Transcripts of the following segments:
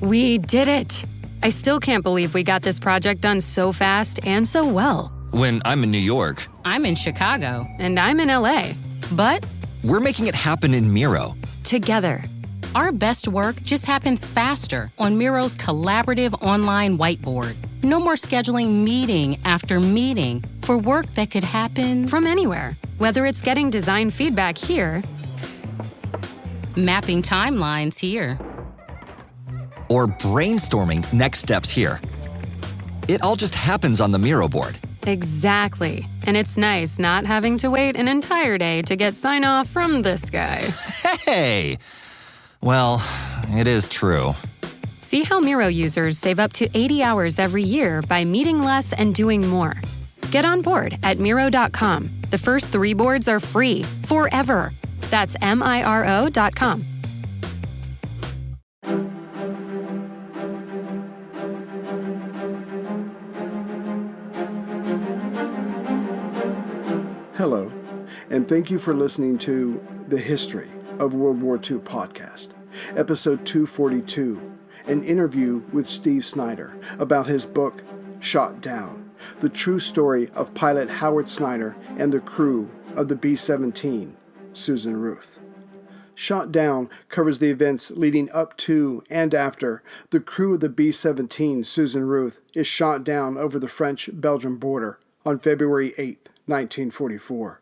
We did it! I still can't believe we got this project done so fast and so well. When I'm in New York. I'm in Chicago. And I'm in LA. But we're making it happen in Miro. Together. Our best work just happens faster on Miro's collaborative online whiteboard. No more scheduling meeting after meeting for work that could happen from anywhere. Whether it's getting design feedback here, mapping timelines here, or brainstorming next steps here. It all just happens on the Miro board. Exactly. And it's nice not having to wait an entire day to get sign-off from this guy. Hey! Well, it is true. See how Miro users save up to 80 hours every year by meeting less and doing more. Get on board at Miro.com. The first 3 boards are free, forever. That's MIRO.com. Hello, and thank you for listening to The History of World War II podcast, episode 242, an interview with Steve Snyder about his book, Shot Down, the true story of Pilot Howard Snyder and the crew of the B-17, Susan Ruth. Shot Down covers the events leading up to and after the crew of the B-17, Susan Ruth, is shot down over the French-Belgian border on February 8, 1944.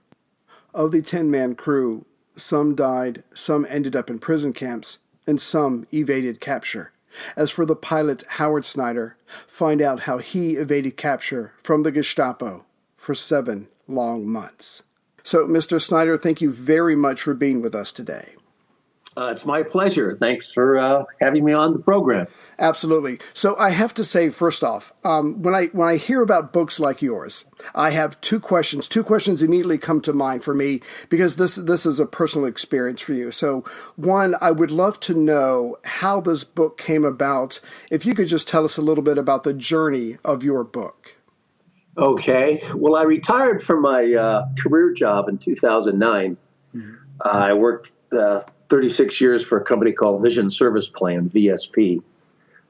Of the 10-man crew, some died, some ended up in prison camps, and some evaded capture. As for the pilot Howard Snyder, find out how he evaded capture from the Gestapo for 7 long months. So, Mr. Snyder, thank you very much for being with us today. It's my pleasure. Thanks for having me on the program. Absolutely. So I have to say, first off, when I hear about books like yours, I have 2 questions. 2 questions immediately come to mind for me because this is a personal experience for you. So one, I would love to know how this book came about. If you could just tell us a little bit about the journey of your book. Okay. Well, I retired from my career job in 2009. Mm-hmm. I worked 36 years for a company called Vision Service Plan, VSP,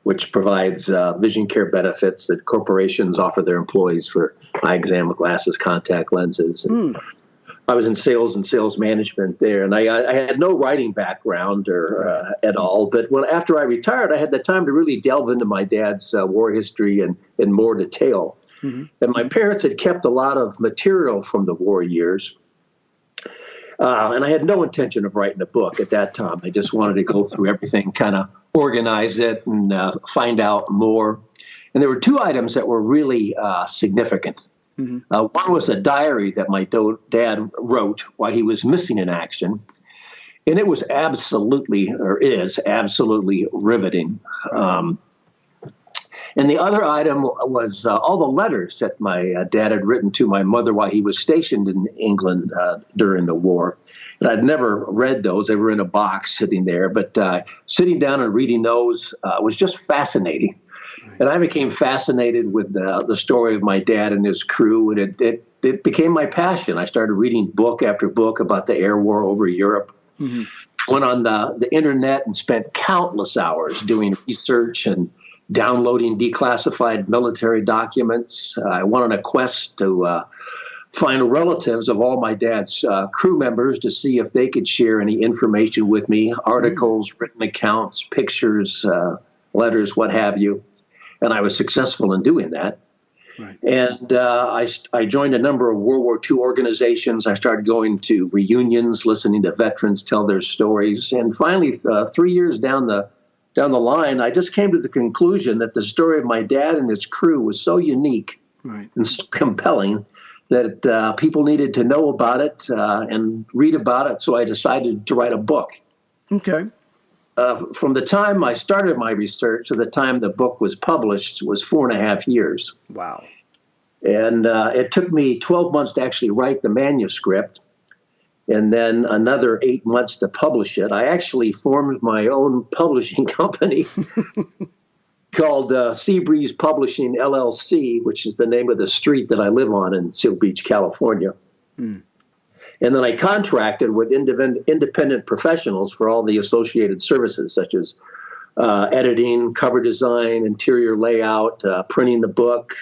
which provides vision care benefits that corporations offer their employees for eye exam, glasses, contact lenses. And I was in sales and sales management there, and I had no writing background or at all. But after I retired, I had the time to really delve into my dad's war history in more detail. Mm-hmm. And my parents had kept a lot of material from the war years. And I had no intention of writing a book at that time. I just wanted to go through everything, kind of organize it and find out more. And there were 2 items that were really significant. Mm-hmm. One was a diary that my dad wrote while he was missing in action. And it was is absolutely riveting. And the other item was all the letters that my dad had written to my mother while he was stationed in England during the war. And I'd never read those. They were in a box sitting there. But sitting down and reading those was just fascinating. And I became fascinated with the story of my dad and his crew. And it became my passion. I started reading book after book about the air war over Europe. Mm-hmm. Went on the internet and spent countless hours doing research and downloading declassified military documents. I went on a quest to find relatives of all my dad's crew members to see if they could share any information with me, articles, written accounts, pictures, letters, what have you. And I was successful in doing that. Right. And I joined a number of World War II organizations. I started going to reunions, listening to veterans tell their stories. And finally, 3 years down the line, I just came to the conclusion that the story of my dad and his crew was so unique and so compelling that people needed to know about it and read about it. So I decided to write a book. Okay. From the time I started my research to the time the book was published was 4.5 years. Wow. And it took me 12 months to actually write the manuscript, and then another 8 months to publish it. I actually formed my own publishing company called Seabreeze Publishing, LLC, which is the name of the street that I live on in Seal Beach, California. Mm. And then I contracted with independent professionals for all the associated services, such as editing, cover design, interior layout, printing the book.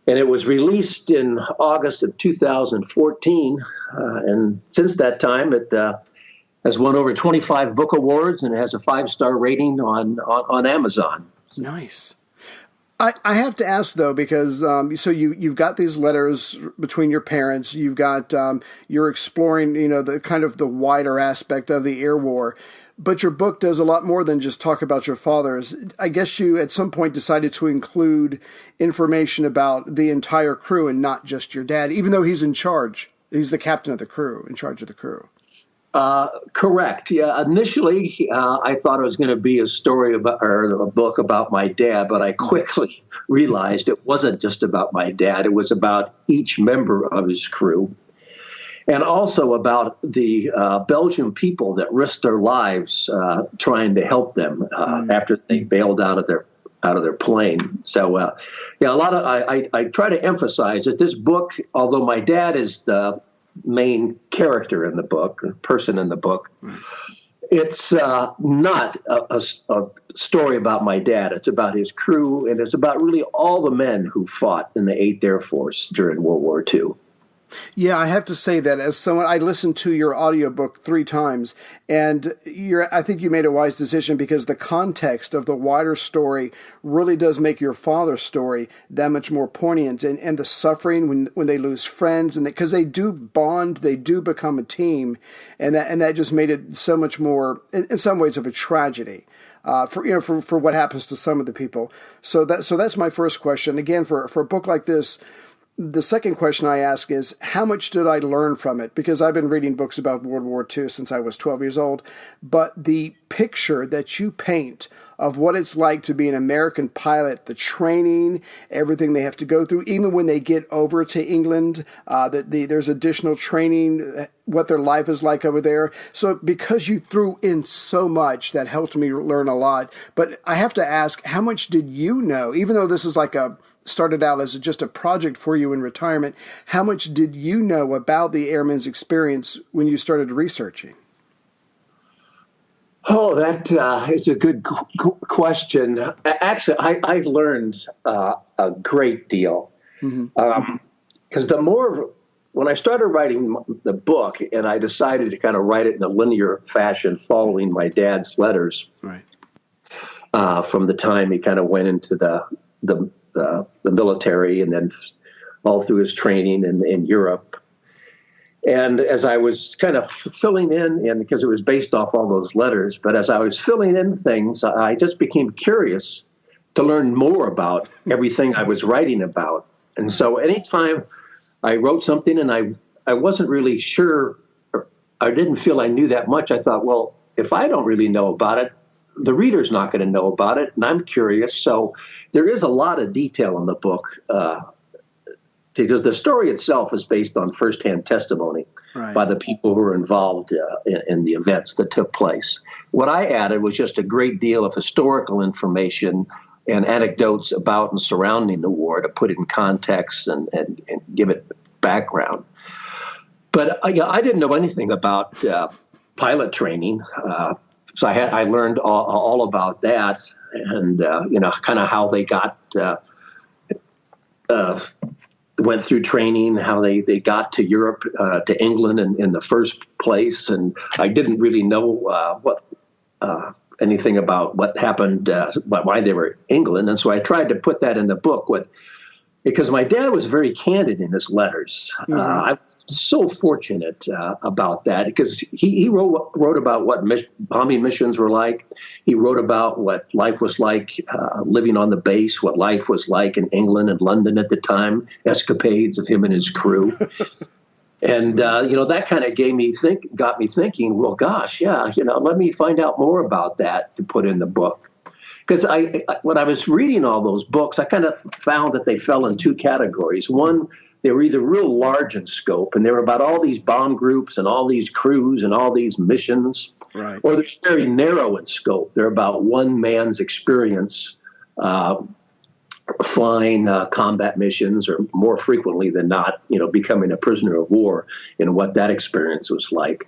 And it was released in August of 2014. And since that time, it has won over 25 book awards and has a 5-star rating on Amazon. Nice. I have to ask, though, because so you've got these letters between your parents. You've got you're exploring, the kind of the wider aspect of the air war. But your book does a lot more than just talk about your fathers. I guess you at some point decided to include information about the entire crew and not just your dad, even though he's in charge. He's the captain of the crew, in charge of the crew. Correct. Yeah. Initially, I thought it was going to be a story about, or a book about my dad, but I quickly realized it wasn't just about my dad. It was about each member of his crew. And also about the Belgian people that risked their lives trying to help them after they bailed out of their plane. So, a lot of I try to emphasize that this book, although my dad is the main character in the book, person in the book, it's not a story about my dad. It's about his crew, and it's about really all the men who fought in the 8th Air Force during World War II. Yeah, I have to say that as someone, I listened to your audiobook 3 times, and I think you made a wise decision because the context of the wider story really does make your father's story that much more poignant, and the suffering when they lose friends, and because they do bond, they do become a team, and that just made it so much more, in some ways, of a tragedy. For what happens to some of the people. So that's my first question. Again, for a book like this, the second question I ask is, how much did I learn from it? Because I've been reading books about World War II since I was 12 years old, but the picture that you paint of what it's like to be an American pilot, the training, everything they have to go through, even when they get over to England, there's additional training, what their life is like over there. So because you threw in so much, that helped me learn a lot. But I have to ask, how much did you know, even though this is started out as just a project for you in retirement, how much did you know about the airmen's experience when you started researching? Oh, that is a good question. Actually, I've learned a great deal. Because when I started writing the book, and I decided to kind of write it in a linear fashion following my dad's letters, right, from the time he kind of went into the military and then all through his training in Europe. And as I was kind of filling in, and because it was based off all those letters, but as I was filling in things, I just became curious to learn more about everything I was writing about. And so anytime I wrote something and I wasn't really sure, or I didn't feel I knew that much, I thought, well, if I don't really know about it, the reader's not going to know about it, and I'm curious. So there is a lot of detail in the book, because the story itself is based on firsthand testimony by the people who were involved in the events that took place. What I added was just a great deal of historical information and anecdotes about and surrounding the war to put it in context and give it background. But I didn't know anything about pilot training. So I learned all about that, and kind of how they went through training, how they got to Europe, to England in the first place, and I didn't really know anything about what happened, why they were in England, and so I tried to put that in the book. Because my dad was very candid in his letters. I'm so fortunate about that, because he wrote about what bombing missions were like. He wrote about what life was like living on the base, what life was like in England and London at the time, escapades of him and his crew. And, that kind of got me thinking, well, gosh, yeah, let me find out more about that to put in the book. Because when I was reading all those books, I kind of found that they fell in 2 categories. One, they were either real large in scope, and they were about all these bomb groups and all these crews and all these missions, right, or they're very narrow in scope. They're about one man's experience flying combat missions, or more frequently than not, becoming a prisoner of war, and what that experience was like.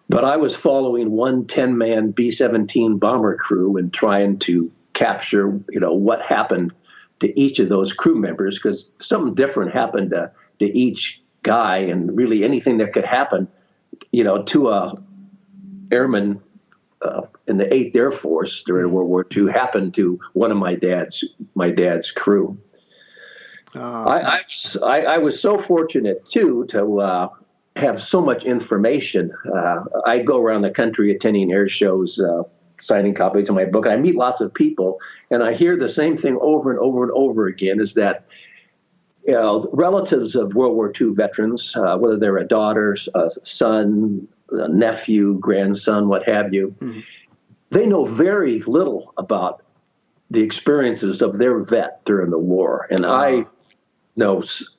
But I was following one 10-man B-17 bomber crew and trying to capture, what happened to each of those crew members, because something different happened to each guy, and really anything that could happen, to a airman in the 8th Air Force during World War II happened to one of my dad's crew. I was so fortunate too to have so much information. I go around the country attending air shows, signing copies of my book. I meet lots of people, and I hear the same thing over and over and over again: is that relatives of World War II veterans, whether they're a daughter, a son, a nephew, grandson, what have you, they know very little about the experiences of their vet during the war. And I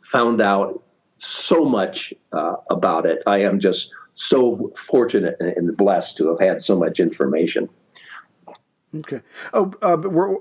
found out so much about it. I am just so fortunate and blessed to have had so much information. Okay. But we're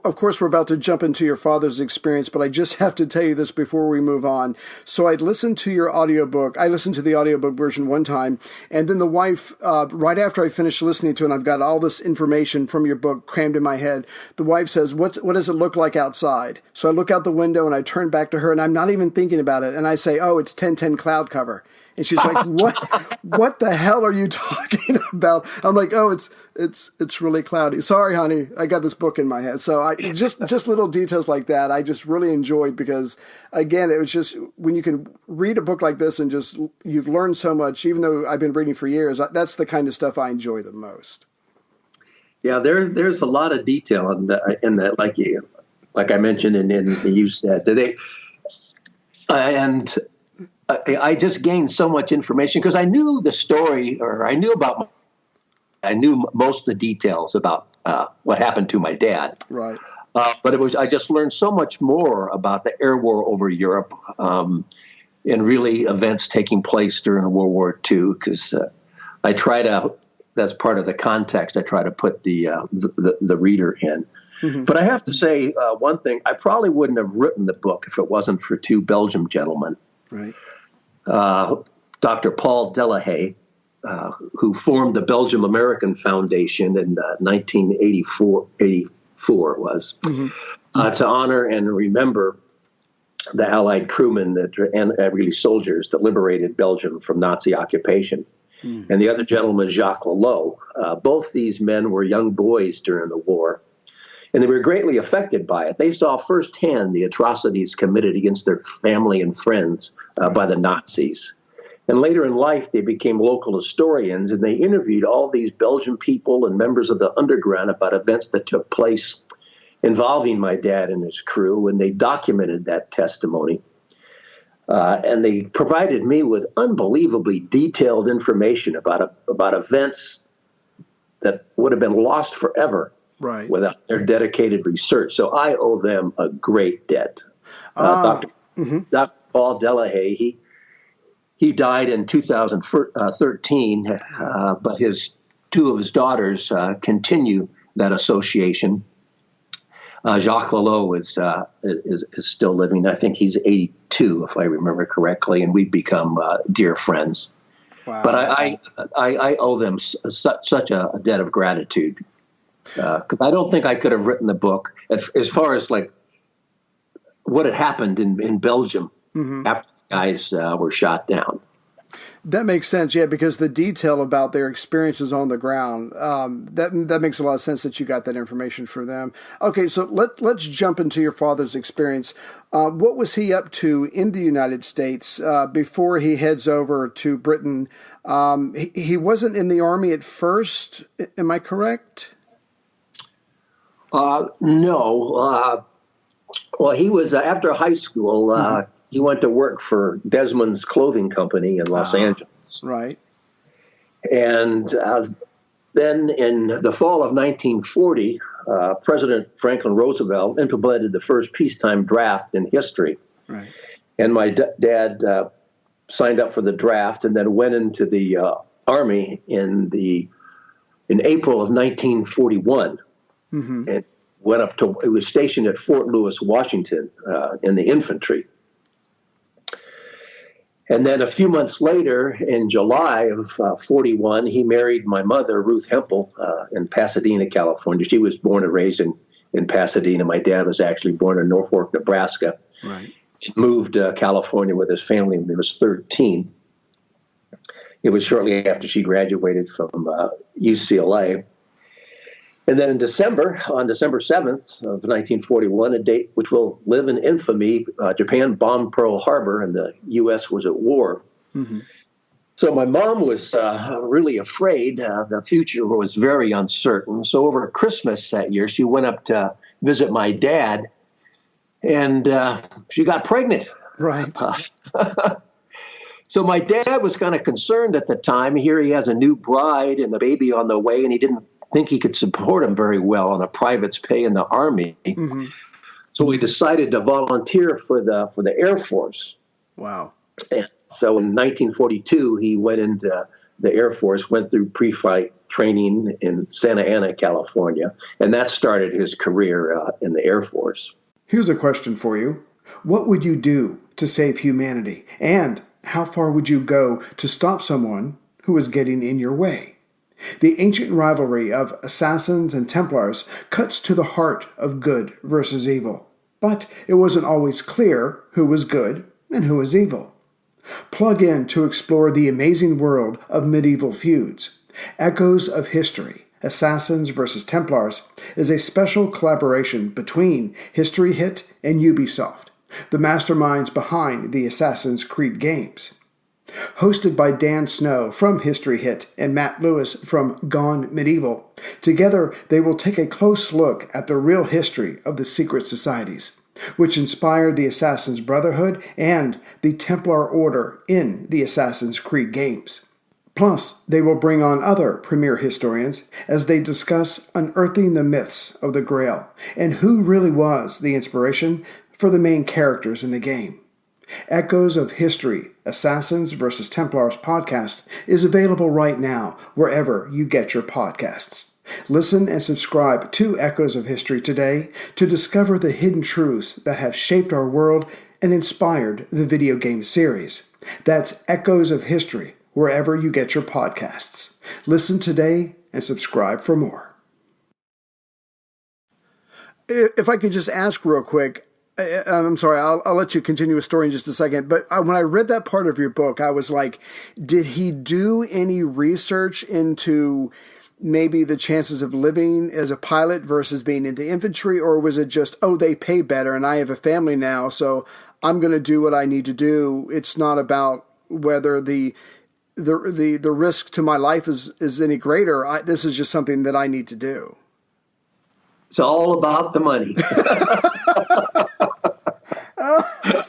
about to jump into your father's experience, but I just have to tell you this before we move on. So I'd listened to your audiobook. I listened to the audiobook version one time, and then the wife, right after I finished listening to it, and I've got all this information from your book crammed in my head, the wife says, what does it look like outside? So I look out the window and I turn back to her, and I'm not even thinking about it, and I say, it's 1010 cloud cover. And she's like, what the hell are you talking about? I'm like, it's really cloudy. Sorry, honey. I got this book in my head. So I just little details like that I just really enjoyed, because again, it was just when you can read a book like this and just you've learned so much, even though I've been reading for years, that's the kind of stuff I enjoy the most. Yeah, there's a lot of detail in that, like I mentioned, and you said that I just gained so much information because I knew the story, or I knew most of the details about what happened to my dad. Right. But I just learned so much more about the air war over Europe, and really events taking place during World War II, because that's part of the context I try to put the reader in. Mm-hmm. But I have to say one thing: I probably wouldn't have written the book if it wasn't for two Belgian gentlemen. Right. Dr. Paul Delahaye, who formed the Belgium American Foundation in 1984 it was, to honor and remember the Allied crewmen and really soldiers that liberated Belgium from Nazi occupation. And the other gentleman, Jacques Lelot. Both these men were young boys during the war, and they were greatly affected by it. They saw firsthand the atrocities committed against their family and friends by the Nazis. And later in life, they became local historians, and they interviewed all these Belgian people and members of the underground about events that took place involving my dad and his crew, and they documented that testimony. And they provided me with unbelievably detailed information about events that would have been lost forever. Right. Without their dedicated research. So I owe them a great debt. Dr. Paul Delahaye, he died in 2013, but two of his daughters continue that association. Jacques Lelot is still living. I think he's 82, if I remember correctly, and we've become dear friends. Wow. But I owe them such a debt of gratitude. Because I don't think I could have written the book as far as like what had happened in Belgium after the guys were shot down. That makes sense, yeah, because the detail about their experiences on the ground, that makes a lot of sense that you got that information for them. Okay, so let's jump into your father's experience. What was he up to in the United States before he heads over to Britain? He wasn't in the Army at first, am I correct? No. Well, he was after high school. He went to work for Desmond's Clothing Company in Los Angeles. Right. And then in the fall of 1940, President Franklin Roosevelt implemented the first peacetime draft in history. Right. And my dad signed up for the draft and then went into the Army in April of 1941. And it was stationed at Fort Lewis, Washington, in the infantry. And then a few months later, in July of 41, he married my mother, Ruth Hempel, in Pasadena, California. She was born and raised in Pasadena. My dad was actually born in Norfolk, Nebraska. Right. He moved to California with his family when he was 13. It was shortly after she graduated from UCLA. And then on December 7th of 1941, a date which will live in infamy, Japan bombed Pearl Harbor and the U.S. was at war. Mm-hmm. So my mom was really afraid. The future was very uncertain. So over Christmas that year, she went up to visit my dad, and she got pregnant. Right. So my dad was kind of concerned at the time. Here he has a new bride and a baby on the way, and he didn't think he could support him very well on a private's pay in the Army. Mm-hmm. So he decided to volunteer for the Air Force. Wow. And so in 1942, he went into the Air Force, went through pre-flight training in Santa Ana, California, and that started his career in the Air Force. Here's a question for you. What would you do to save humanity? And how far would you go to stop someone who is getting in your way? The ancient rivalry of assassins and Templars cuts to the heart of good versus evil, but it wasn't always clear who was good and who was evil. Plug in to explore the amazing world of medieval feuds. Echoes of History, Assassins versus Templars is a special collaboration between History Hit and Ubisoft, the masterminds behind the Assassin's Creed games. Hosted by Dan Snow from History Hit and Matt Lewis from Gone Medieval, together they will take a close look at the real history of the secret societies, which inspired the Assassin's Brotherhood and the Templar Order in the Assassin's Creed games. Plus, they will bring on other premier historians as they discuss unearthing the myths of the Grail and who really was the inspiration for the main characters in the game. Echoes of History, Assassins vs. Templars podcast is available right now wherever you get your podcasts. Listen and subscribe to Echoes of History today to discover the hidden truths that have shaped our world and inspired the video game series. That's Echoes of History wherever you get your podcasts. Listen today and subscribe for more. If I could just ask real quick, I'm sorry, I'll let you continue a story in just a second. But when I read that part of your book, I was like, did he do any research into maybe the chances of living as a pilot versus being in the infantry? Or was it just, oh, they pay better and I have a family now, so I'm going to do what I need to do? It's not about whether the risk to my life is any greater. This is just something that I need to do. It's all about the money.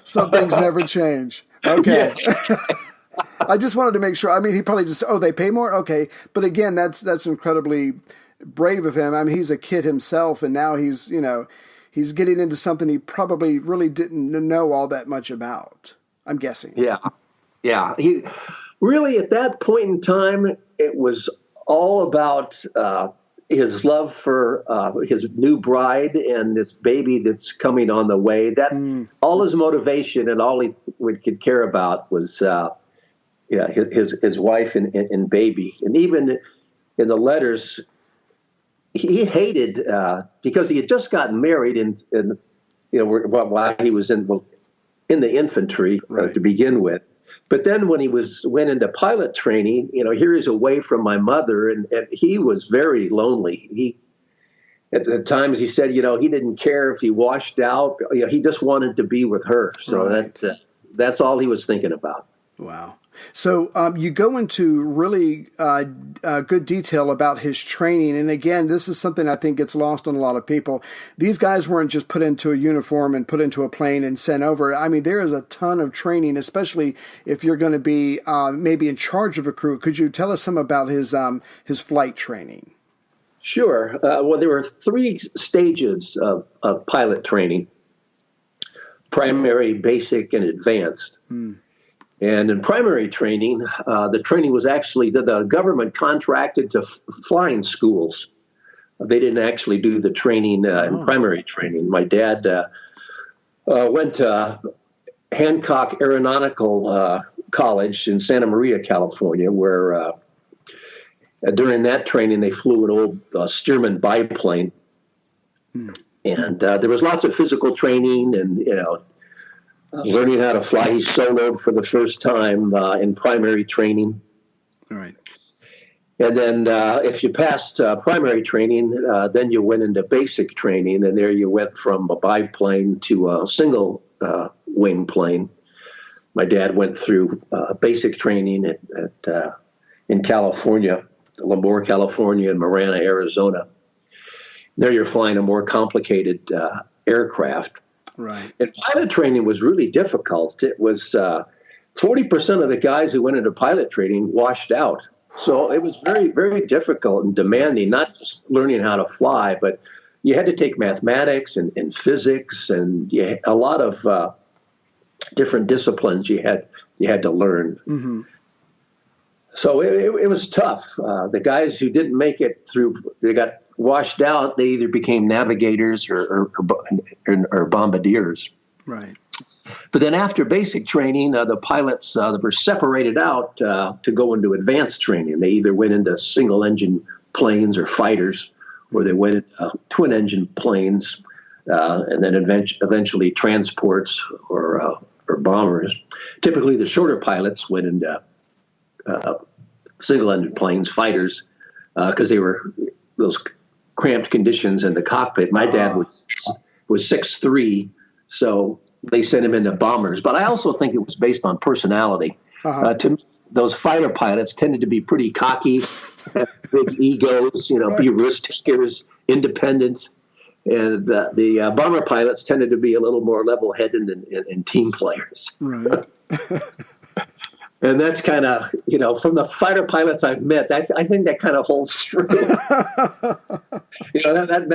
Some things never change. Okay. Yeah. I just wanted to make sure. I mean, he probably just, they pay more? Okay. But again, that's incredibly brave of him. I mean, he's a kid himself, and now he's getting into something he probably really didn't know all that much about, I'm guessing. Yeah. Yeah. He really, at that point in time, it was all about his love for his new bride and this baby that's coming on the way. That all his motivation and all he could care about was his wife and baby. And even in the letters, he hated because he had just gotten married and while he was in the infantry to begin with. But then when he went into pilot training, here he's away from my mother, and he was very lonely. At the times he said, he didn't care if he washed out. He just wanted to be with her. So right. That's all he was thinking about. Wow. So you go into really good detail about his training. And again, this is something I think gets lost on a lot of people. These guys weren't just put into a uniform and put into a plane and sent over. I mean, there is a ton of training, especially if you're going to be maybe in charge of a crew. Could you tell us some about his flight training? Sure. Well, there were 3 stages of pilot training: primary, basic, and advanced. And in primary training, the training was actually the government contracted to flying schools. They didn't actually do the training in primary training. My dad went to Hancock Aeronautical College in Santa Maria, California, where during that training they flew an old Stearman biplane. And there was lots of physical training and, learning how to fly. He soloed for the first time in primary training. All right. And then if you passed primary training, then you went into basic training, and there you went from a biplane to a single wing plane. My dad went through basic training in California, Lemoore, California, and Marana, Arizona. There you're flying a more complicated aircraft. Right. And pilot training was really difficult. It was 40% of the guys who went into pilot training washed out. So it was very, very difficult and demanding, not just learning how to fly, but you had to take mathematics and physics and a lot of different disciplines you had to learn. Mm-hmm. So it was tough. The guys who didn't make it through, they got washed out. They either became navigators or bombardiers. Right. But then after basic training, the pilots were separated out to go into advanced training. They either went into single-engine planes or fighters, or they went into twin-engine planes, and then eventually transports or bombers. Typically, the shorter pilots went into single-engine planes, fighters, because they were those cramped conditions in the cockpit. My dad was 6'3", so they sent him into bombers. But I also think it was based on personality. Those fighter pilots tended to be pretty cocky, big egos, be risk takers, independent. And the bomber pilots tended to be a little more level-headed and team players. Right. And that's kind of, from the fighter pilots I've met, I think that kind of holds true.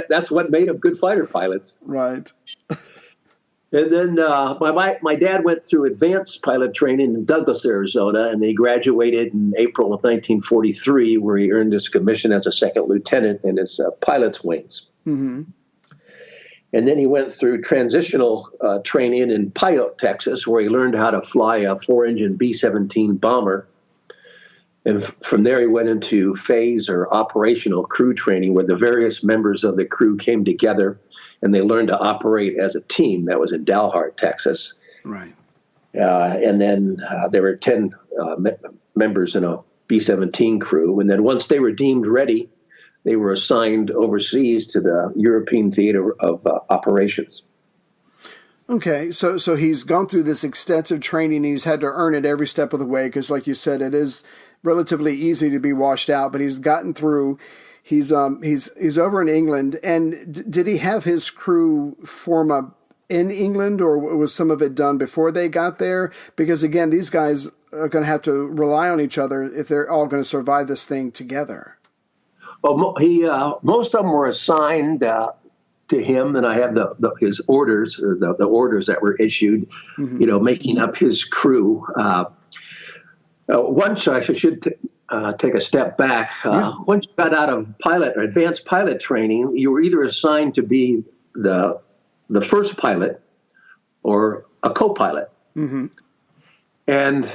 That's what made them good fighter pilots. Right. And then my dad went through advanced pilot training in Douglas, Arizona, and he graduated in April of 1943, where he earned his commission as a second lieutenant in his pilot's wings. Mm-hmm. And then he went through transitional training in Pilot, Texas, where he learned how to fly a 4-engine B-17 bomber. And from there, he went into phase or operational crew training, where the various members of the crew came together and they learned to operate as a team. That was in Dalhart, Texas. Right. And then there were 10 members in a B-17 crew. And then once they were deemed ready, they were assigned overseas to the European theater of operations. Okay, so he's gone through this extensive training. He's had to earn it every step of the way because, like you said, it is relatively easy to be washed out. But he's gotten through. He's over in England, and did he have his crew form up in England, or was some of it done before they got there? Because again, these guys are going to have to rely on each other if they're all going to survive this thing together. Well, most of them were assigned to him, and I have his orders, or the orders that were issued, making up his crew. Once I should take a step back. Once you got out of pilot or advanced pilot training, you were either assigned to be the first pilot or a co-pilot. Mm-hmm. And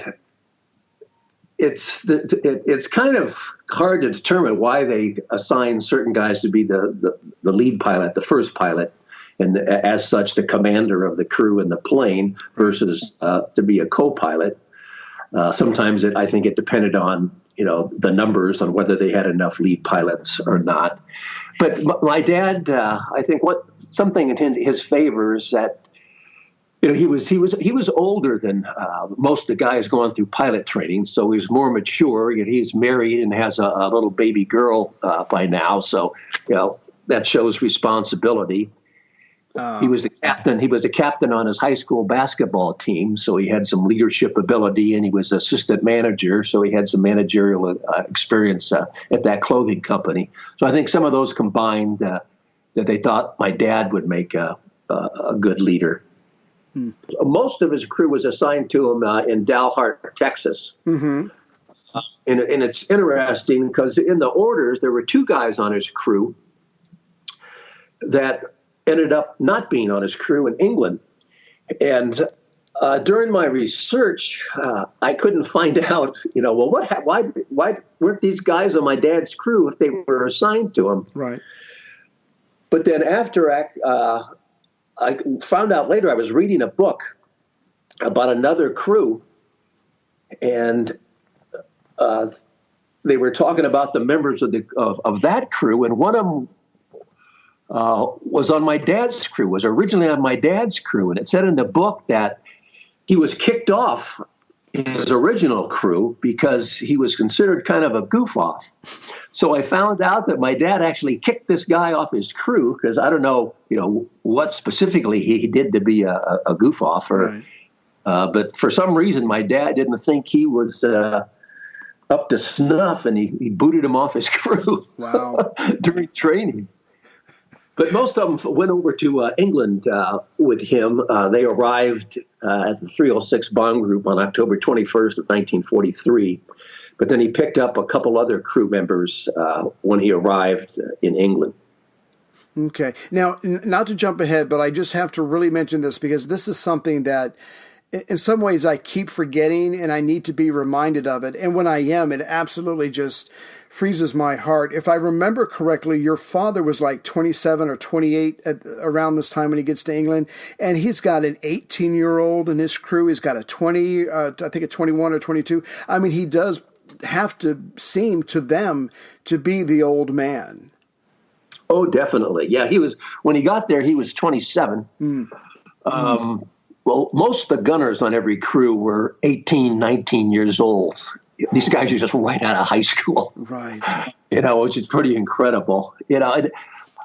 it's kind of hard to determine why they assign certain guys to be the lead pilot, the first pilot, and as such the commander of the crew and the plane, versus to be a co-pilot. Sometimes I think it depended on the numbers, on whether they had enough lead pilots or not. But my dad, I think something in his favor is that he was older than most of the guys going through pilot training, so he was more mature. He's married and has a little baby girl by now, so that shows responsibility. He was the captain. He was the captain on his high school basketball team, so he had some leadership ability, and he was assistant manager, so he had some managerial experience at that clothing company. So I think some of those combined that they thought my dad would make a good leader. Most of his crew was assigned to him in Dalhart, Texas. Mm-hmm. And it's interesting because in the orders, there were 2 guys on his crew that ended up not being on his crew in England. And During my research, I couldn't find out, well, why weren't these guys on my dad's crew if they were assigned to him? Right. But then after I found out later, I was reading a book about another crew, and they were talking about the members of that crew, and one of them was on my dad's crew, was originally on my dad's crew, and it said in the book that he was kicked off his original crew because he was considered kind of a goof off. So I found out that my dad actually kicked this guy off his crew because I don't know, what specifically he did to be a goof off, or, right. But for some reason my dad didn't think he was up to snuff, and he booted him off his crew. Wow. during training. But most of them went over to England with him. They arrived at the 306 Bomb Group on October 21st of 1943. But then he picked up a couple other crew members when he arrived in England. Okay. Now, not to jump ahead, but I just have to really mention this because this is something that in some ways I keep forgetting and I need to be reminded of it. And when I am, it absolutely just freezes my heart. If I remember correctly, your father was like 27 or 28 around this time when he gets to England, and he's got an 18-year-old in his crew. He's got a 21 or 22. I mean, he does have to seem to them to be the old man. Oh, definitely. Yeah, when he got there, he was 27. Well, most of the gunners on every crew were 18, 19 years old. These guys are just right out of high school. Right. Which is pretty incredible. And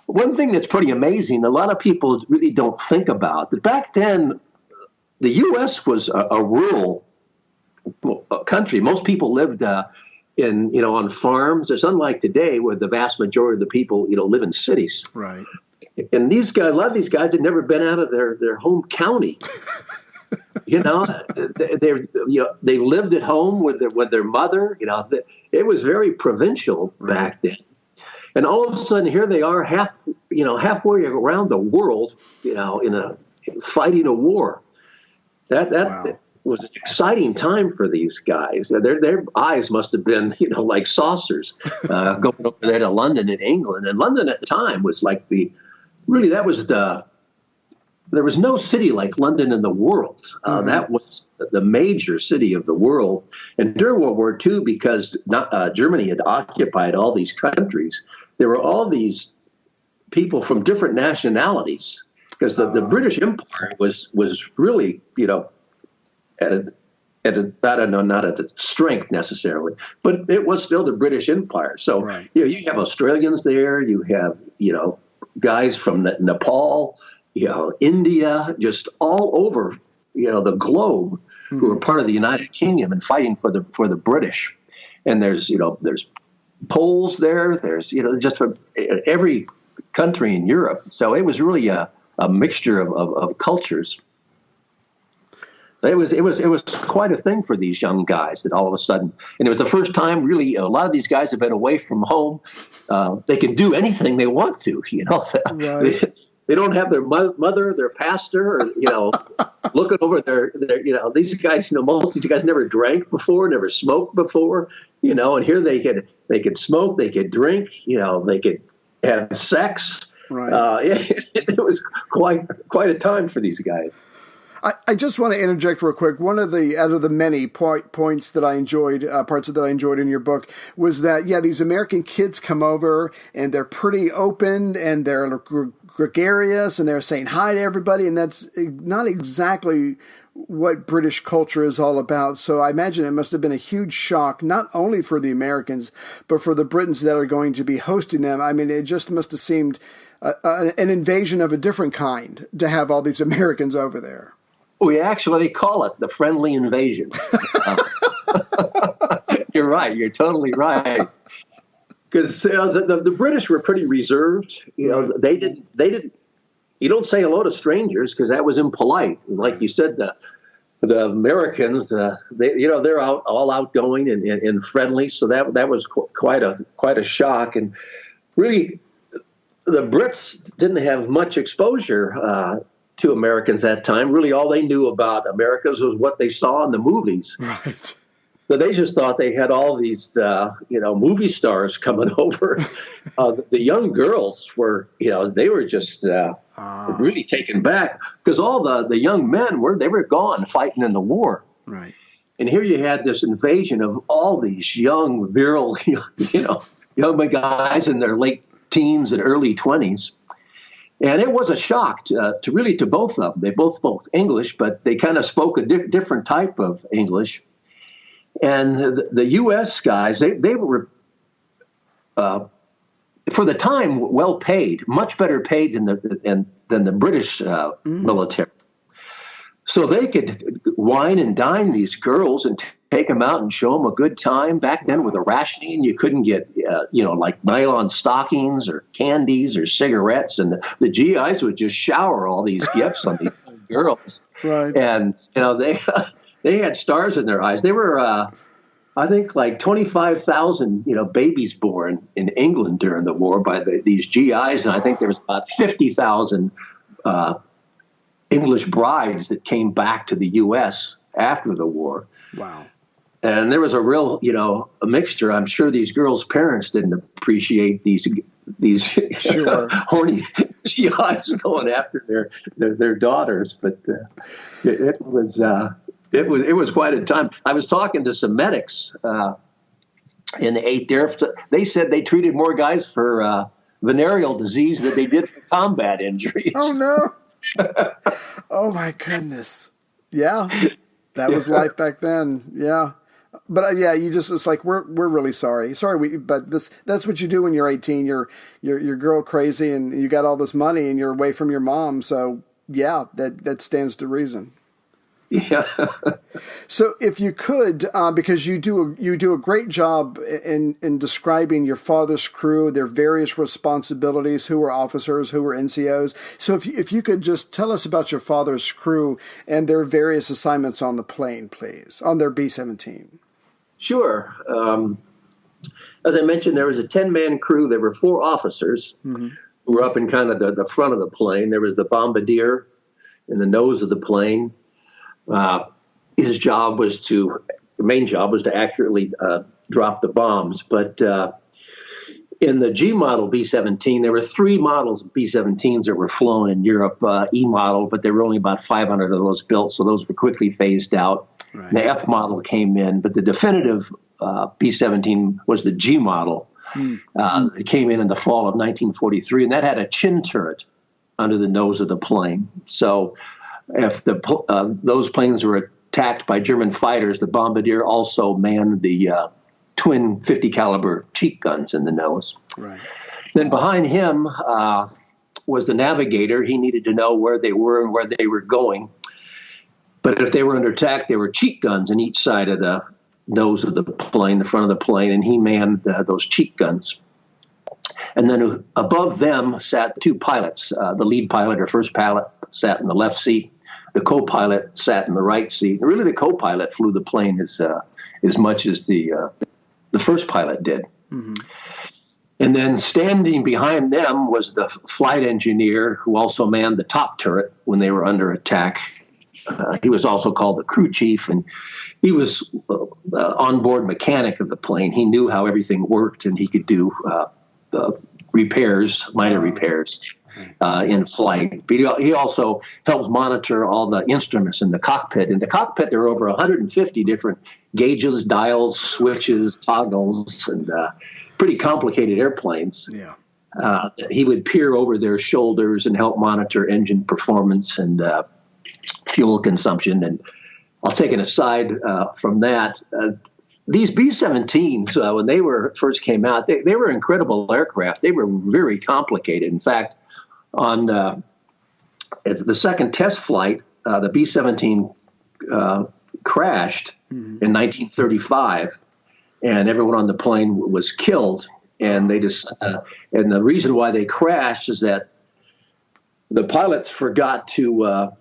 one thing that's pretty amazing, a lot of people really don't think about, that back then, the U.S. was a rural country. Most people lived on farms. It's unlike today where the vast majority of the people, live in cities. Right. And a lot of these guys had never been out of their home county. They lived at home with their mother. It was very provincial back then. And all of a sudden, here they are, halfway around the world, fighting a war. That was an exciting time for these guys. Their eyes must have been, like saucers, going over there to London in England. And London at the time was like there was no city like London in the world. That was the major city of the world. And during World War II, because Germany had occupied all these countries, there were all these people from different nationalities, because the British Empire was really, at not at the strength necessarily, but it was still the British Empire. So, right. You have Australians there, you have, guys from Nepal, India, just all over, the globe, who are part of the United Kingdom and fighting for the British. And there's Poles there, there's, just from every country in Europe. So it was really a mixture of cultures. It was quite a thing for these young guys that all of a sudden, and it was the first time really a lot of these guys have been away from home. They can do anything they want to, Right. They don't have their mother, their pastor, or, looking over their, these guys, most of these guys never drank before, never smoked before, and here they could smoke, they could drink, they could have sex. Right. It was quite a time for these guys. I just want to interject real quick. One of the out of the many points that I enjoyed, parts that I enjoyed in your book, was that these American kids come over and they're pretty open and they're gregarious and they're saying hi to everybody, and that's not exactly what British culture is all about. So I imagine it must have been a huge shock, not only for the Americans, but for the Britons that are going to be hosting them. I mean, it just must have seemed an invasion of a different kind to have all these Americans over there. We actually call it the friendly invasion. You're right. You're totally right. Because the British were pretty reserved. They didn't. You don't say hello to strangers because that was impolite. Like you said, the Americans, they're all outgoing and friendly. So that was quite a shock. And really, the Brits didn't have much exposure to Americans at that time. Really, all they knew about Americas was what they saw in the movies. Right. So they just thought they had all these, movie stars coming over. The young girls were, they were just really taken back because all the young men they were gone fighting in the war. Right. And here you had this invasion of all these young, virile, young guys in their late teens and early 20s. And it was a shock to both of them. They both spoke English, but they kind of spoke a different type of English. And the U.S. guys, they were, for the time, well paid, much better paid than the British military. So they could wine and dine these girls and take them out and show them a good time. Back then, with the rationing, you couldn't get, like nylon stockings or candies or cigarettes, and the GIs would just shower all these gifts on these girls. Right. And they had stars in their eyes. They were, I think, like 25,000, babies born in England during the war by these GIs, and I think there was about 50,000 English brides that came back to the U.S. after the war. Wow. And there was a real, a mixture. I'm sure these girls' parents didn't appreciate these Sure. horny GIs going after their daughters, but it was quite a time. I was talking to some medics in the 8th Air. They said they treated more guys for venereal disease than they did for combat injuries. Oh, no. Oh, my goodness. Yeah. That was life back then. Yeah. But it's like, we're really sorry. Sorry, but that's what you do when you're 18. You're girl crazy and you got all this money and you're away from your mom. So yeah, that stands to reason. Yeah. So if you could, because you do a great job in describing your father's crew, their various responsibilities, who were officers, who were NCOs. So if you could just tell us about your father's crew and their various assignments on the plane, please, on their B-17. Sure. As I mentioned, there was a 10-man crew. There were 4 officers who were up in kind of the front of the plane. There was the bombardier in the nose of the plane. His main job was to accurately drop the bombs. But in the G model B-17, there were 3 models of B-17s that were flown in Europe, E model, but there were only about 500 of those built, so those were quickly phased out. Right. The F model came in, but the definitive B-17 was the G model. It came in the fall of 1943, and that had a chin turret under the nose of the plane. So if those planes were attacked by German fighters, the bombardier also manned the twin 50 caliber cheek guns in the nose. Right. Then behind him was the navigator. He needed to know where they were and where they were going. But if they were under attack, there were cheek guns in each side of the nose of the plane, the front of the plane, and he manned those cheek guns. And then above them sat 2 pilots. The lead pilot or first pilot sat in the left seat. The co-pilot sat in the right seat. And really, the co-pilot flew the plane as much as the first pilot did. Mm-hmm. And then standing behind them was the flight engineer who also manned the top turret when they were under attack. He was also called the crew chief, and he was onboard mechanic of the plane. He knew how everything worked, and he could do minor repairs in flight. But he also helped monitor all the instruments in the cockpit. In the cockpit, there were over 150 different gauges, dials, switches, toggles, and pretty complicated airplanes. Yeah. He would peer over their shoulders and help monitor engine performance and fuel consumption. And I'll take an aside from that. These B-17s, when they first came out, they were incredible aircraft. They were very complicated. In fact, on the second test flight, the B-17 crashed in 1935, and everyone on the plane was killed. And and the reason why they crashed is that the pilots forgot to,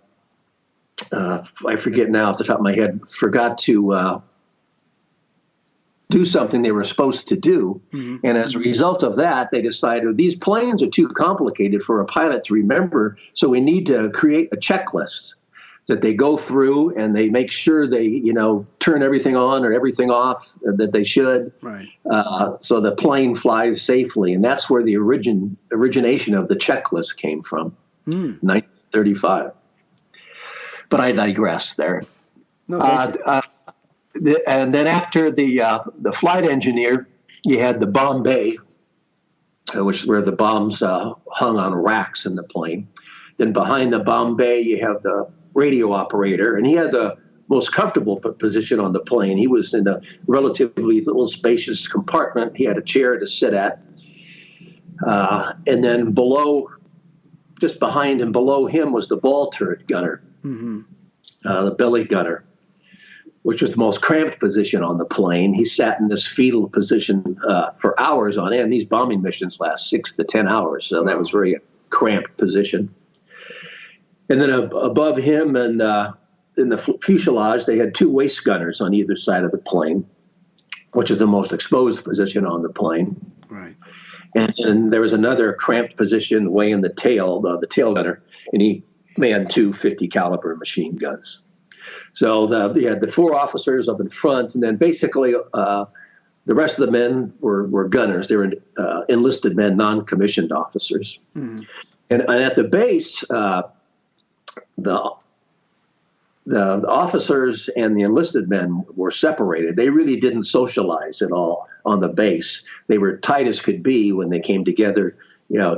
I forget now off the top of my head, forgot to do something they were supposed to do. Mm-hmm. And as a result of that, they decided these planes are too complicated for a pilot to remember, so we need to create a checklist that they go through and they make sure they, turn everything on or everything off that they should, right. So the plane flies safely. And that's where the origination of the checklist came from, 1935. But I digress there. No, and then after the flight engineer, you had the bomb bay, where the bombs hung on racks in the plane. Then behind the bomb bay, you have the radio operator, and he had the most comfortable position on the plane. He was in a relatively little spacious compartment. He had a chair to sit at. And then just behind and below him was the ball turret gunner, the belly gunner, which was the most cramped position on the plane. He sat in this fetal position for hours on end. These bombing missions last 6 to 10 hours, so that was a very cramped position. And then above him and in the fuselage, they had 2 waist gunners on either side of the plane, which is the most exposed position on the plane. Right. And there was another cramped position way in the tail, the tail gunner, and he manned 2 50 caliber machine guns. So you had the 4 officers up in front, and then basically the rest of the men were gunners. They were enlisted men, non-commissioned officers. Mm-hmm. And at the base, the officers and the enlisted men were separated. They really didn't socialize at all on the base. They were tight as could be when they came together,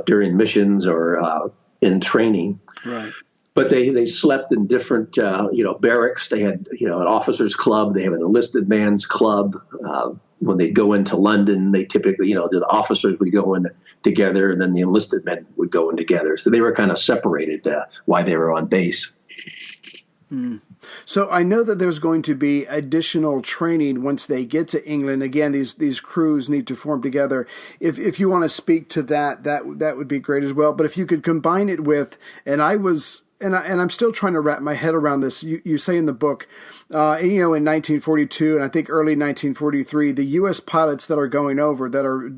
during missions or in training. Right. But they slept in different, barracks. They had, an officers' club. They have an enlisted man's club. When they go into London, they typically, the officers would go in together, and then the enlisted men would go in together. So they were kind of separated while they were on base. So I know that there's going to be additional training once they get to England. Again, these crews need to form together. If you want to speak to that would be great as well. But if you could combine it with, and I'm still trying to wrap my head around this. You say in the book, in 1942 and I think early 1943, the U.S. pilots that are going over, that are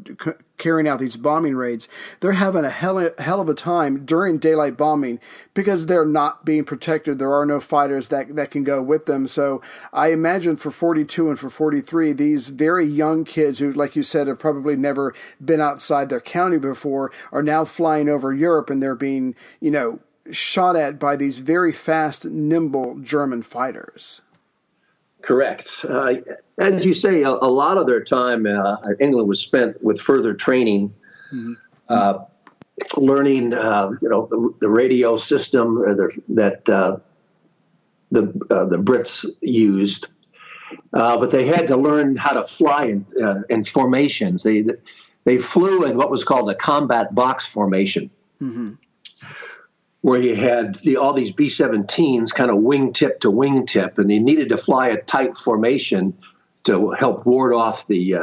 carrying out these bombing raids, they're having a hell of a time during daylight bombing because they're not being protected. There are no fighters that can go with them. So I imagine for 42 and for 43, these very young kids who, like you said, have probably never been outside their county before are now flying over Europe, and they're being, shot at by these very fast, nimble German fighters. Correct. As you say, a lot of their time England was spent with further training, learning, the radio system that the Brits used, but they had to learn how to fly in formations. They flew in what was called a combat box formation. Mm-hmm. Where you had all these B-17s kind of wingtip to wingtip, and they needed to fly a tight formation to help ward off the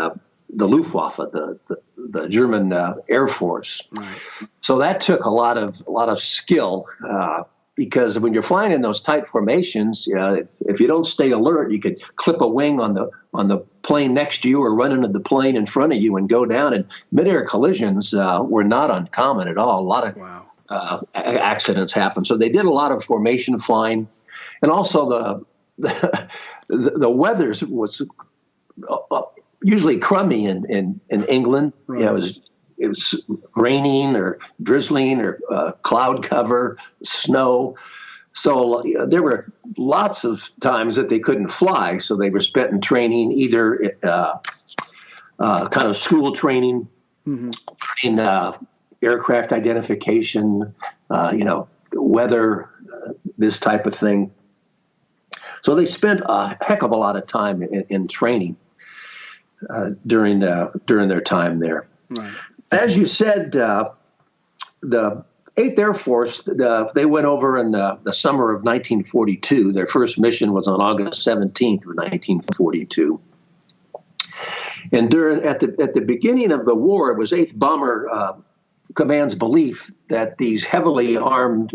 Luftwaffe, the German Air Force. Right. So that took a lot of skill because when you're flying in those tight formations, if you don't stay alert, you could clip a wing on the plane next to you or run into the plane in front of you and go down. And mid-air collisions were not uncommon at all. A lot of accidents happen. So they did a lot of formation flying, and also the weather was usually crummy in England. Right. It was raining or drizzling or cloud cover, snow. So there were lots of times that they couldn't fly. So they were spent in training, either kind of school training, in aircraft identification, weather, this type of thing. So they spent a heck of a lot of time in training during their time there. Right. As you said, the 8th Air Force, they went over in the summer of 1942. Their first mission was on August 17th of 1942. And at the beginning of the war, it was 8th Bomber Command's belief that these heavily armed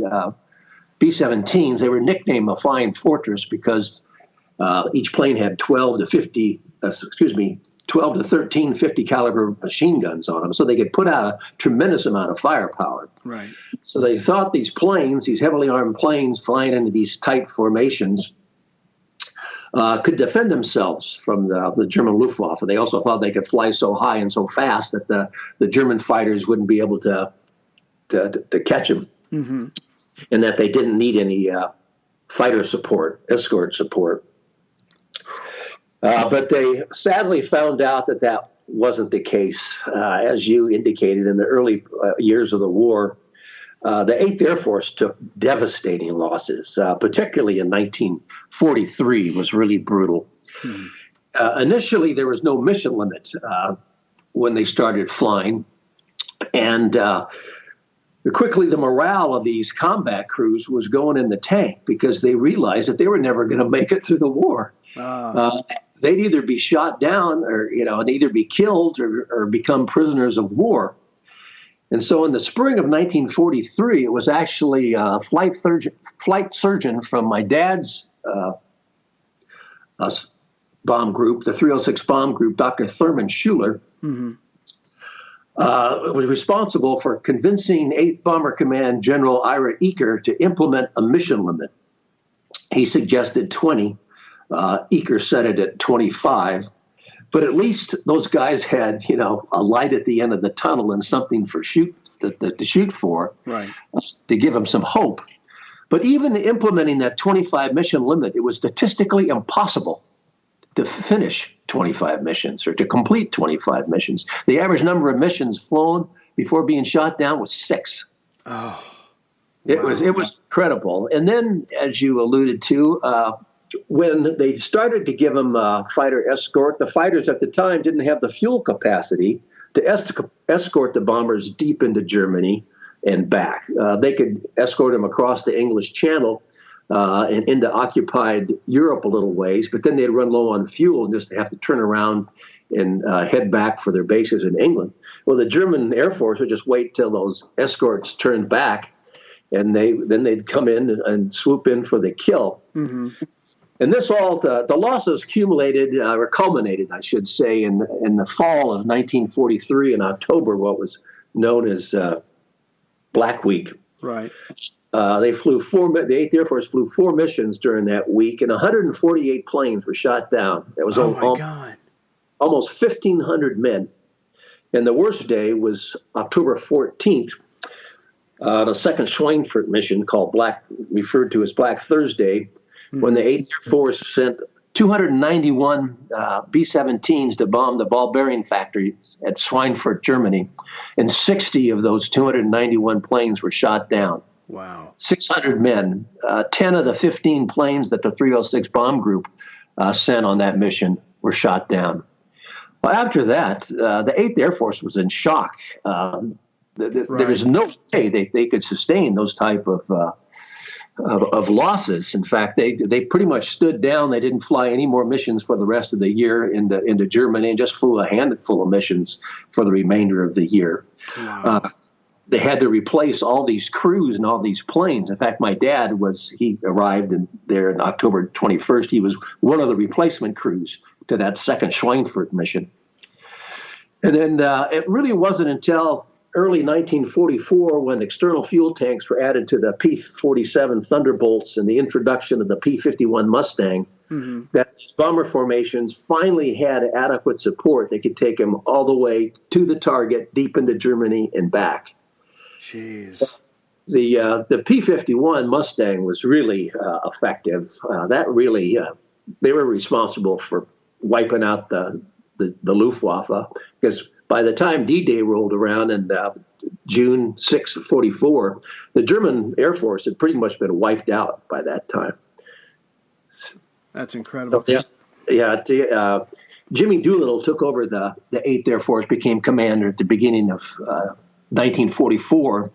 B-17s, they were nicknamed a flying fortress because each plane had 12 12 to 13 50 caliber machine guns on them, so they could put out a tremendous amount of firepower. Right. So they thought these planes, these heavily armed planes flying into these tight formations, could defend themselves from the German Luftwaffe. They also thought they could fly so high and so fast that the German fighters wouldn't be able to catch them, and that they didn't need any fighter support, escort support. But they sadly found out that wasn't the case. As you indicated, in the early years of the war, the 8th Air Force took devastating losses, particularly in 1943 was really brutal. Initially, there was no mission limit when they started flying, and quickly the morale of these combat crews was going in the tank because they realized that they were never going to make it through the war. They'd either be shot down or, and either be killed or become prisoners of war. And so in the spring of 1943, it was actually a flight surgeon from my dad's bomb group, the 306 bomb group, Dr. Thurman Schuler, was responsible for convincing 8th Bomber Command General Ira Eaker to implement a mission limit. He suggested 20. Eaker set it at 25. But at least those guys had, a light at the end of the tunnel and something to shoot for, right, to give them some hope. But even implementing that 25 mission limit, it was statistically impossible to finish 25 missions or to complete 25 missions. The average number of missions flown before being shot down was 6. Oh, it was incredible. And then, as you alluded to, when they started to give them fighter escort, the fighters at the time didn't have the fuel capacity to escort the bombers deep into Germany and back. They could escort them across the English Channel and into occupied Europe a little ways, but then they'd run low on fuel and just have to turn around and head back for their bases in England. Well, the German Air Force would just wait till those escorts turned back, and then they'd come in and swoop in for the kill. And this all, the losses culminated, I should say, in the fall of 1943 in October, what was known as Black Week. Right. The 8th Air Force flew 4 missions during that week, and 148 planes were shot down. That was almost 1,500 men. And the worst day was October 14th, the second Schweinfurt mission referred to as Black Thursday, when the 8th Air Force sent 291 B-17s to bomb the ball bearing factories at Schweinfurt, Germany, and 60 of those 291 planes were shot down. Wow. 600 men, 10 of the 15 planes that the 306 bomb group sent on that mission were shot down. Well, after that, the 8th Air Force was in shock. There was no way they could sustain those type of losses. In fact, they pretty much stood down. They didn't fly any more missions for the rest of the year into Germany, and just flew a handful of missions for the remainder of the year. Wow. They had to replace all these crews and all these planes. In fact, my dad he arrived there on October 21st. He was one of the replacement crews to that second Schweinfurt mission. And then it really wasn't until early 1944, when external fuel tanks were added to the P-47 Thunderbolts and the introduction of the P-51 Mustang, that these bomber formations finally had adequate support. They could take them all the way to the target, deep into Germany and back. Jeez. The P-51 Mustang was really effective. They were responsible for wiping out the Luftwaffe, because by the time D-Day rolled around in June 6th of 44, the German Air Force had pretty much been wiped out by that time. That's incredible. So, Jimmy Doolittle took over the 8th Air Force, became commander at the beginning of 1944,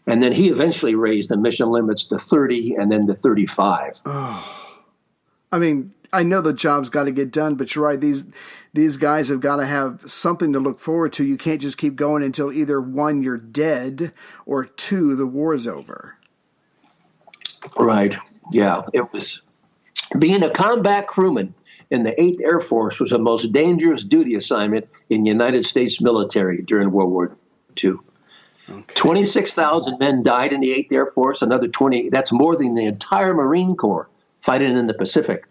and then he eventually raised the mission limits to 30 and then to 35. Oh. I mean, I know the job's got to get done, but you're right. These guys have got to have something to look forward to. You can't just keep going until either 1, you're dead, or 2, the war's over. Right. Yeah. It was being a combat crewman in the 8th Air Force was the most dangerous duty assignment in the United States military during World War II. Okay. 26,000 men died in the 8th Air Force, another 20. That's more than the entire Marine Corps fighting in the Pacific.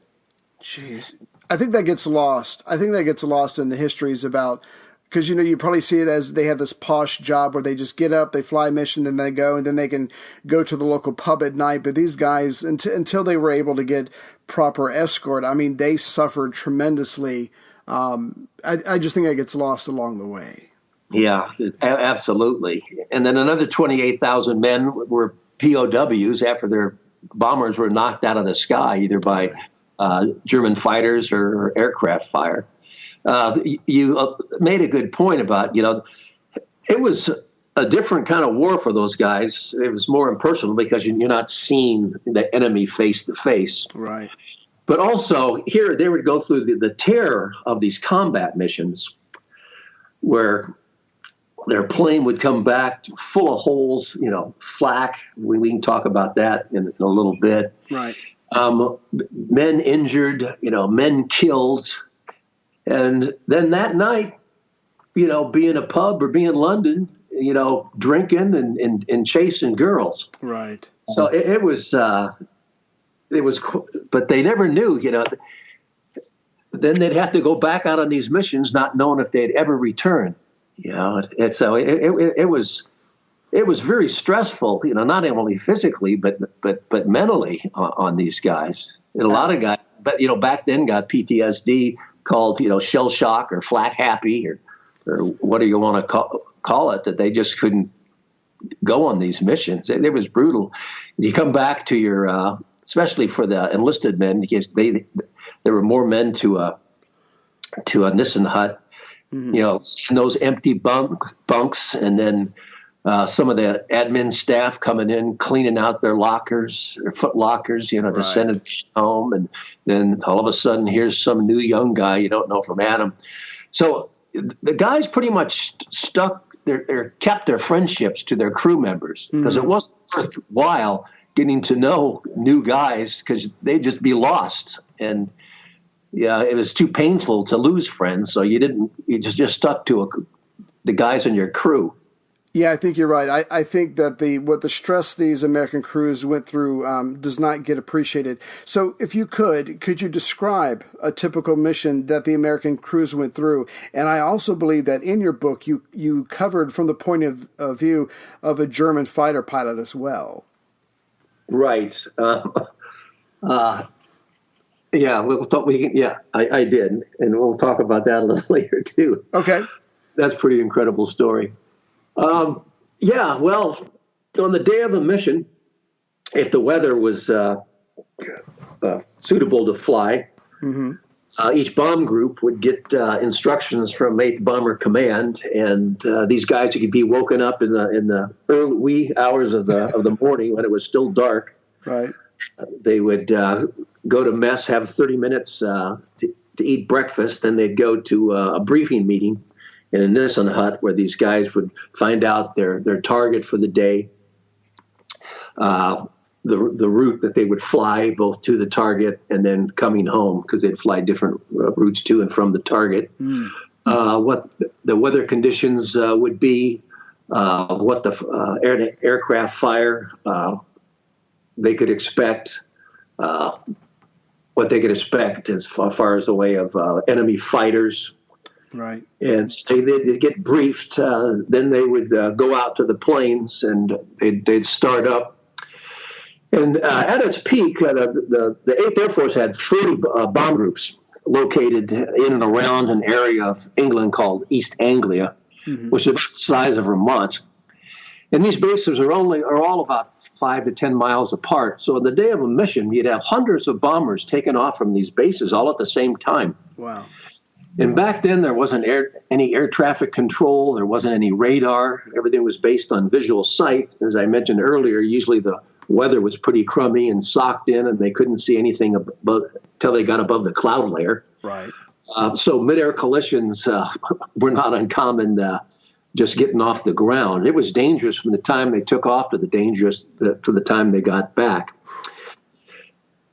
Jeez. I think that gets lost. I think that gets lost in the histories about, because, you probably see it as they have this posh job where they just get up, they fly a mission, then they go, and then they can go to the local pub at night. But these guys, until they were able to get proper escort, I mean, they suffered tremendously. I just think that gets lost along the way. Yeah, absolutely. And then another 28,000 men were POWs after their bombers were knocked out of the sky, either by German fighters or aircraft fire. You made a good point about, it was a different kind of war for those guys. It was more impersonal because you're not seeing the enemy face to face. Right. But also here they would go through the terror of these combat missions where their plane would come back full of holes, flak. We can talk about that in a little bit. Right. Men injured, men killed. And then that night, be in a pub or be in London, drinking and chasing girls. Right. So it was, but they never knew, then they'd have to go back out on these missions, not knowing if they'd ever return. It was very stressful, not only physically, but mentally on these guys. And a lot of guys, but, back then got PTSD called, shell shock or flat happy or what do you want to call it, that they just couldn't go on these missions. It was brutal. You come back to your, especially for the enlisted men, because there were more men to a Nissen hut, in those empty bunks, and then some of the admin staff coming in, cleaning out their lockers, their foot lockers, to send it home. And then all of a sudden, here's some new young guy you don't know from Adam. So the guys pretty much kept their friendships to their crew members because it wasn't worthwhile getting to know new guys because they'd just be lost. And yeah, it was too painful to lose friends. So you just stuck to the guys in your crew. Yeah, I think you're right. I think that what the stress these American crews went through does not get appreciated. So if you could you describe a typical mission that the American crews went through? And I also believe that in your book you covered from the point of view of a German fighter pilot as well. Right. Yeah, I did. And we'll talk about that a little later too. Okay. That's a pretty incredible story. Well, on the day of a mission, if the weather was suitable to fly, each bomb group would get instructions from 8th Bomber Command, and these guys could be woken up in the early wee hours of the morning when it was still dark. Right. They would go to mess, have 30 minutes to eat breakfast, then they'd go to a briefing meeting in a Nissen hut where these guys would find out their target for the day, the route that they would fly both to the target and then coming home because they'd fly different routes to and from the target, what the weather conditions would be, what the aircraft fire they could expect, what they could expect as far as the way of enemy fighters. Right. And so they'd get briefed. Then they would go out to the planes and they'd start up. And at its peak, the 8th Air Force had 40 bomb groups located in and around an area of England called East Anglia, which is about the size of Vermont. And these bases are all about 5 to 10 miles apart. So on the day of a mission, you'd have hundreds of bombers taken off from these bases all at the same time. Wow. And back then, there wasn't any air traffic control. There wasn't any radar. Everything was based on visual sight. As I mentioned earlier, usually the weather was pretty crummy and socked in, and they couldn't see anything until they got above the cloud layer. Right. So mid-air collisions were not uncommon just getting off the ground. It was dangerous from the time they took off to the time they got back.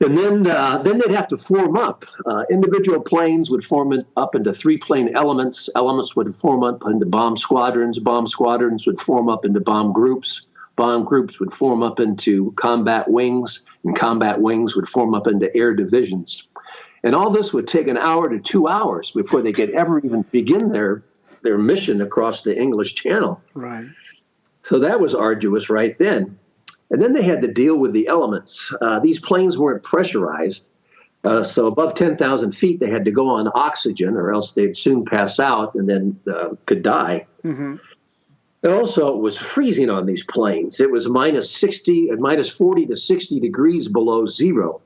And then they'd have to form up. Individual planes would form up into 3 plane elements. Elements would form up into bomb squadrons. Bomb squadrons would form up into bomb groups. Bomb groups would form up into combat wings, and combat wings would form up into air divisions. And all this would take 1 hour to 2 hours before they could ever even begin their mission across the English Channel. Right. So that was arduous right then. And then they had to deal with the elements. These planes weren't pressurized. So above 10,000 feet, they had to go on oxygen or else they'd soon pass out and then could die. Mm-hmm. And also, it was freezing on these planes. It was minus 40 to 60 degrees below zero.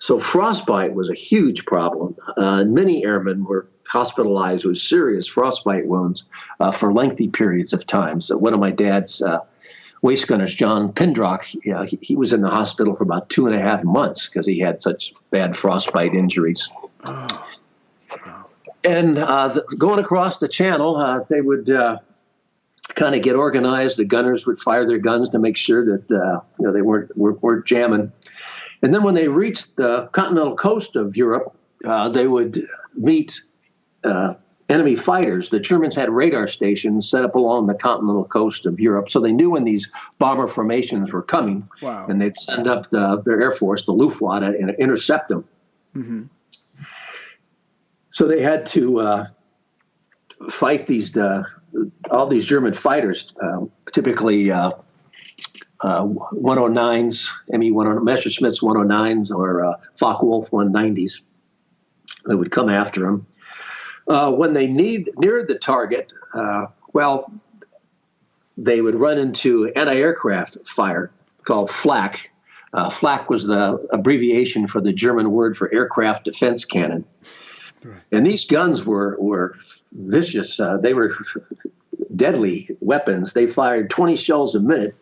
So frostbite was a huge problem. Many airmen were hospitalized with serious frostbite wounds for lengthy periods of time. So one of my dad's waist gunners, John Pindrock, he was in the hospital for about 2.5 months because he had such bad frostbite injuries. Oh. And going across the channel, they would kind of get organized. The gunners would fire their guns to make sure that they weren't jamming. And then when they reached the continental coast of Europe, they would meet enemy fighters. The Germans had radar stations set up along the continental coast of Europe, so they knew when these bomber formations were coming. Wow. And they'd send up their Air Force, the Luftwaffe, and intercept them. Mm-hmm. So they had to fight all these German fighters, typically 109s, Messerschmitts 109s, or Focke-Wulf 190s. They would come after them. When they neared the target, they would run into anti-aircraft fire called flak. Flak was the abbreviation for the German word for aircraft defense cannon. Right. And these guns were vicious. They were deadly weapons. They fired 20 shells a minute,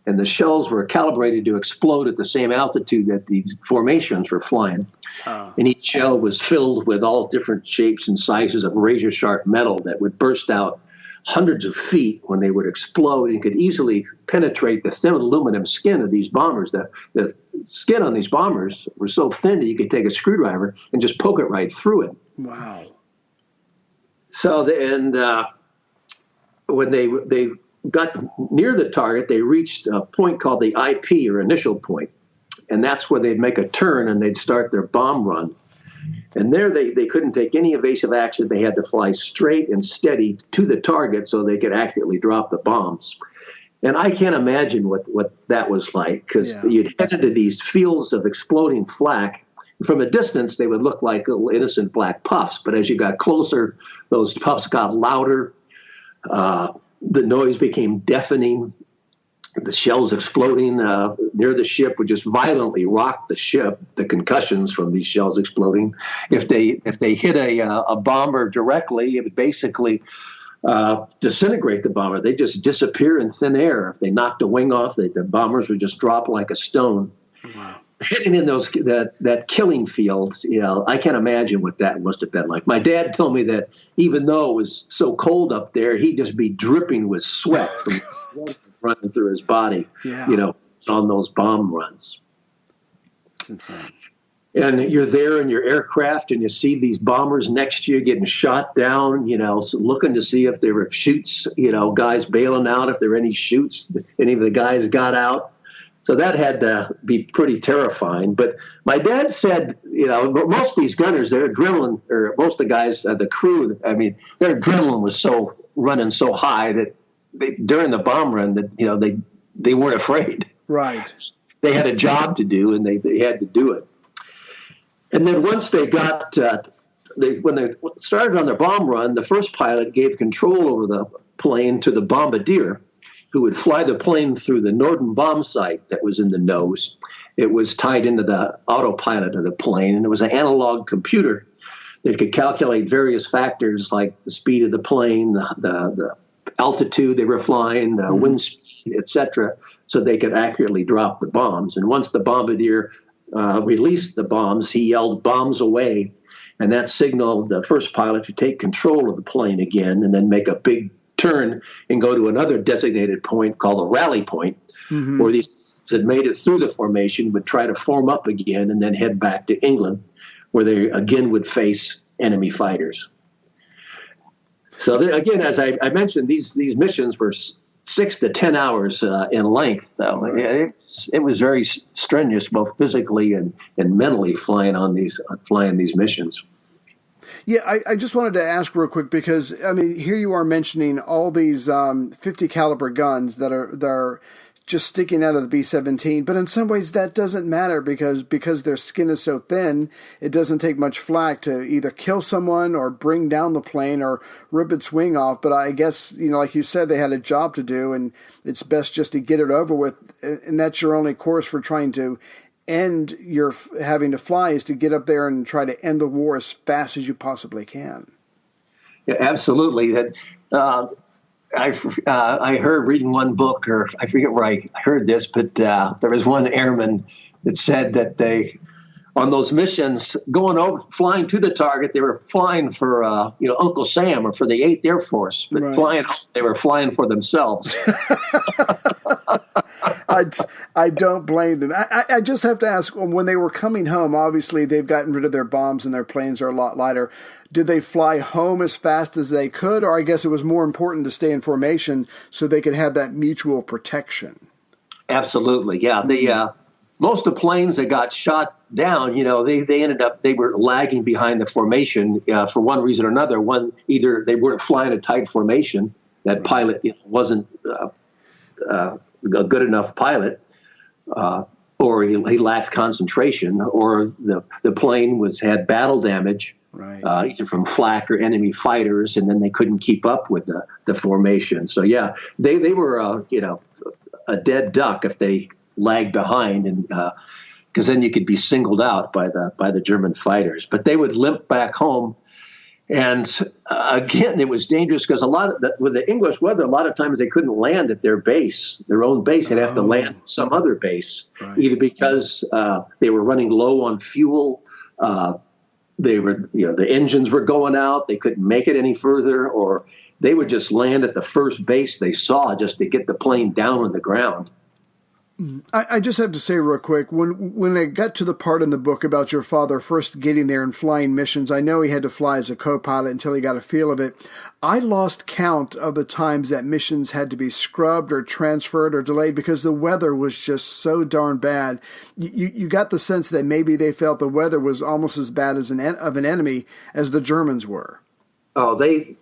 and the shells were calibrated to explode at the same altitude that these formations were flying. And each shell was filled with all different shapes and sizes of razor-sharp metal that would burst out hundreds of feet when they would explode and could easily penetrate the thin aluminum skin of these bombers. The skin on these bombers were so thin that you could take a screwdriver and just poke it right through it. Wow. So, when they got near the target, they reached a point called the IP, or initial point. And that's where they'd make a turn and they'd start their bomb run. And there they couldn't take any evasive action. They had to fly straight and steady to the target so they could accurately drop the bombs. And I can't imagine what that was like, because you'd head into these fields of exploding flak. From a distance, they would look like little innocent black puffs. But as you got closer, those puffs got louder. The noise became deafening. The shells exploding near the ship would just violently rock the ship. The concussions from these shells exploding. If they hit a bomber directly, it would basically disintegrate the bomber. They just disappear in thin air. If they knocked a wing off, the bombers would just drop like a stone. Wow. Hitting in that killing field, I can't imagine what that must have been like. My dad told me that even though it was so cold up there, he'd just be dripping with sweat from running through his body, on those bomb runs. That's insane. And you're there in your aircraft and you see these bombers next to you getting shot down, so looking to see if there were chutes, guys bailing out, if there were any chutes, any of the guys got out. So that had to be pretty terrifying. But my dad said, most of these gunners, their adrenaline, or most of the guys, the crew, their adrenaline was running so high that during the bomb run that, they weren't afraid. Right. They had a job to do, and they had to do it. And then once they got, when they started on their bomb run, the first pilot gave control over the plane to the bombardier, who would fly the plane through the Norden bomb sight that was in the nose. It was tied into the autopilot of the plane, and it was an analog computer that could calculate various factors like the speed of the plane, the altitude they were flying, the wind speed, etc., so they could accurately drop the bombs. And once the bombardier released the bombs, he yelled "bombs away," and that signaled the first pilot to take control of the plane again and then make a big turn and go to another designated point called a rally point, where these that made it through the formation would try to form up again and then head back to England, where they again would face enemy fighters. So again, as I mentioned, these missions were 6 to 10 hours in length. So it was very strenuous, both physically and mentally, flying these missions. Yeah, I just wanted to ask real quick because, I mean, here you are mentioning all these 50 caliber guns that are just sticking out of the B-17, but in some ways that doesn't matter because their skin is so thin, it doesn't take much flak to either kill someone or bring down the plane or rip its wing off. But I guess, like you said, they had a job to do, and it's best just to get it over with, and that's your only course for trying to end your having to fly, is to get up there and try to end the war as fast as you possibly can. Yeah, absolutely. I heard reading one book, or I forget where I heard this, but there was one airman that said that they, on those missions, flying to the target, they were flying for Uncle Sam or for the 8th Air Force, but they were flying for themselves. I don't blame them. I just have to ask, when they were coming home, obviously they've gotten rid of their bombs and their planes are a lot lighter. Did they fly home as fast as they could? Or I guess it was more important to stay in formation so they could have that mutual protection? Absolutely, yeah. Most of the planes that got shot down, they were lagging behind the formation for one reason or another. One, either they weren't flying a tight formation, that pilot wasn't a good enough pilot, or he lacked concentration, or the plane had battle damage, either from flak or enemy fighters, and then they couldn't keep up with the formation. So yeah, they were a dead duck if they lagged behind, and because then you could be singled out by the German fighters. But they would limp back home. And again, it was dangerous because with the English weather, a lot of times they couldn't land at their own base. They'd have to land at some other base, either because they were running low on fuel, the engines were going out, they couldn't make it any further, or they would just land at the first base they saw just to get the plane down on the ground. I just have to say real quick, when I got to the part in the book about your father first getting there and flying missions, I know he had to fly as a co-pilot until he got a feel of it. I lost count of the times that missions had to be scrubbed or transferred or delayed because the weather was just so darn bad. You got the sense that maybe they felt the weather was almost as bad as an enemy as the Germans were. Oh, they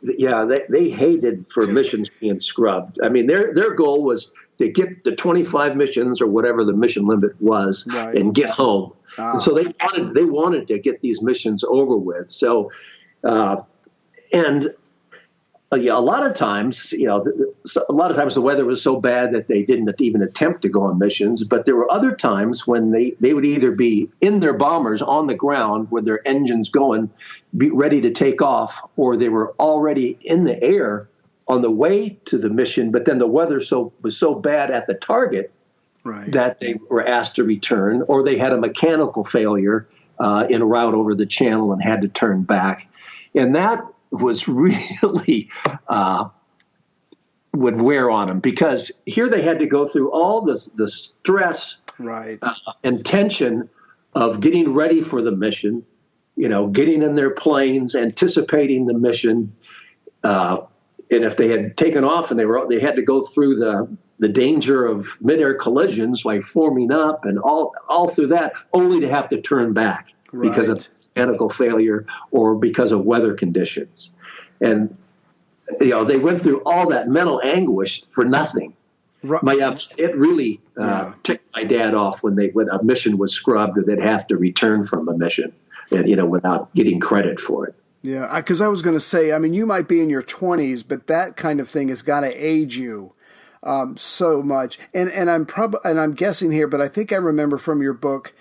hated for missions being scrubbed. I mean, their goal was to get the 25 missions or whatever the mission limit was and get home. And so they wanted to get these missions over with. So, a lot of times, the weather was so bad that they didn't even attempt to go on missions. But there were other times when they would either be in their bombers on the ground with their engines going, be ready to take off, or they were already in the air on the way to the mission. But then the weather was so bad at the target that they were asked to return, or they had a mechanical failure en route over the channel and had to turn back. And that was really would wear on them, because here they had to go through all the stress and tension of getting ready for the mission, getting in their planes, anticipating the mission. And if they had taken off and they had to go through the danger of midair collisions, like forming up and all through that, only to have to turn back because of mechanical failure or because of weather conditions. And, they went through all that mental anguish for nothing. It really ticked my dad off when a mission was scrubbed, or they'd have to return from a mission, and, without getting credit for it. Yeah, because I was going to say, I mean, you might be in your 20s, but that kind of thing has got to age you so much. And I'm guessing here, but I think I remember from your book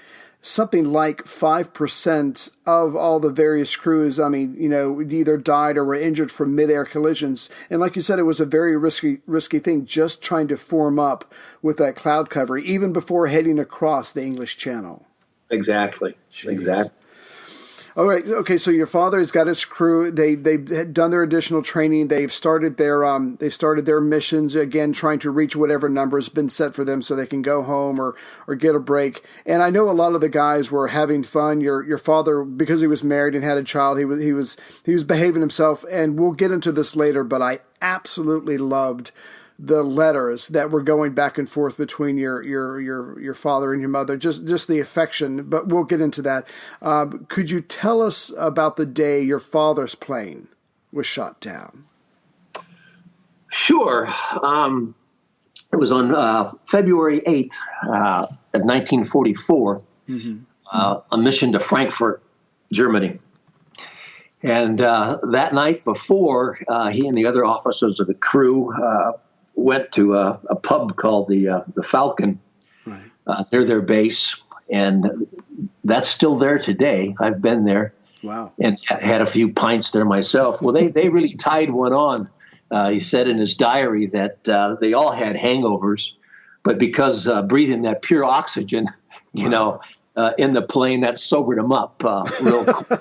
something like 5% of all the various crews, either died or were injured from midair collisions. And like you said, it was a very risky thing, just trying to form up with that cloud cover, even before heading across the English Channel. Exactly. Jeez. Exactly. All right. Okay. So your father has got his crew. They've done their additional training. They've started their missions again, trying to reach whatever number has been set for them, so they can go home or get a break. And I know a lot of the guys were having fun. Your father, because he was married and had a child, he was behaving himself. And we'll get into this later. But I absolutely loved the letters that were going back and forth between your father and your mother, just the affection, but we'll get into that. Could you tell us about the day your father's plane was shot down? Sure. It was on February 8th of 1944, a mission to Frankfurt, Germany. And that night before, he and the other officers of the crew went to a pub called the Falcon, right, near their base, and that's still there today. I've been there. Wow. And had a few pints there myself. Well, they really tied one on. He said in his diary that they all had hangovers, but because breathing that pure oxygen, in the plane, that sobered him up real quick.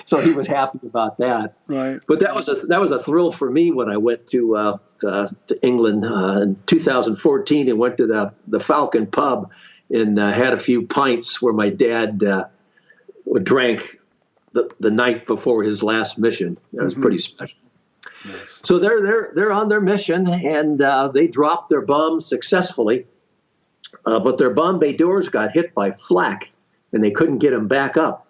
So he was happy about that. Right. But that was a thrill for me when I went to England in 2014 and went to the Falcon pub and had a few pints where my dad drank the night before his last mission. That was pretty special. Nice. So they're on their mission, and they dropped their bombs successfully, but their bomb bay doors got hit by flak, and they couldn't get them back up.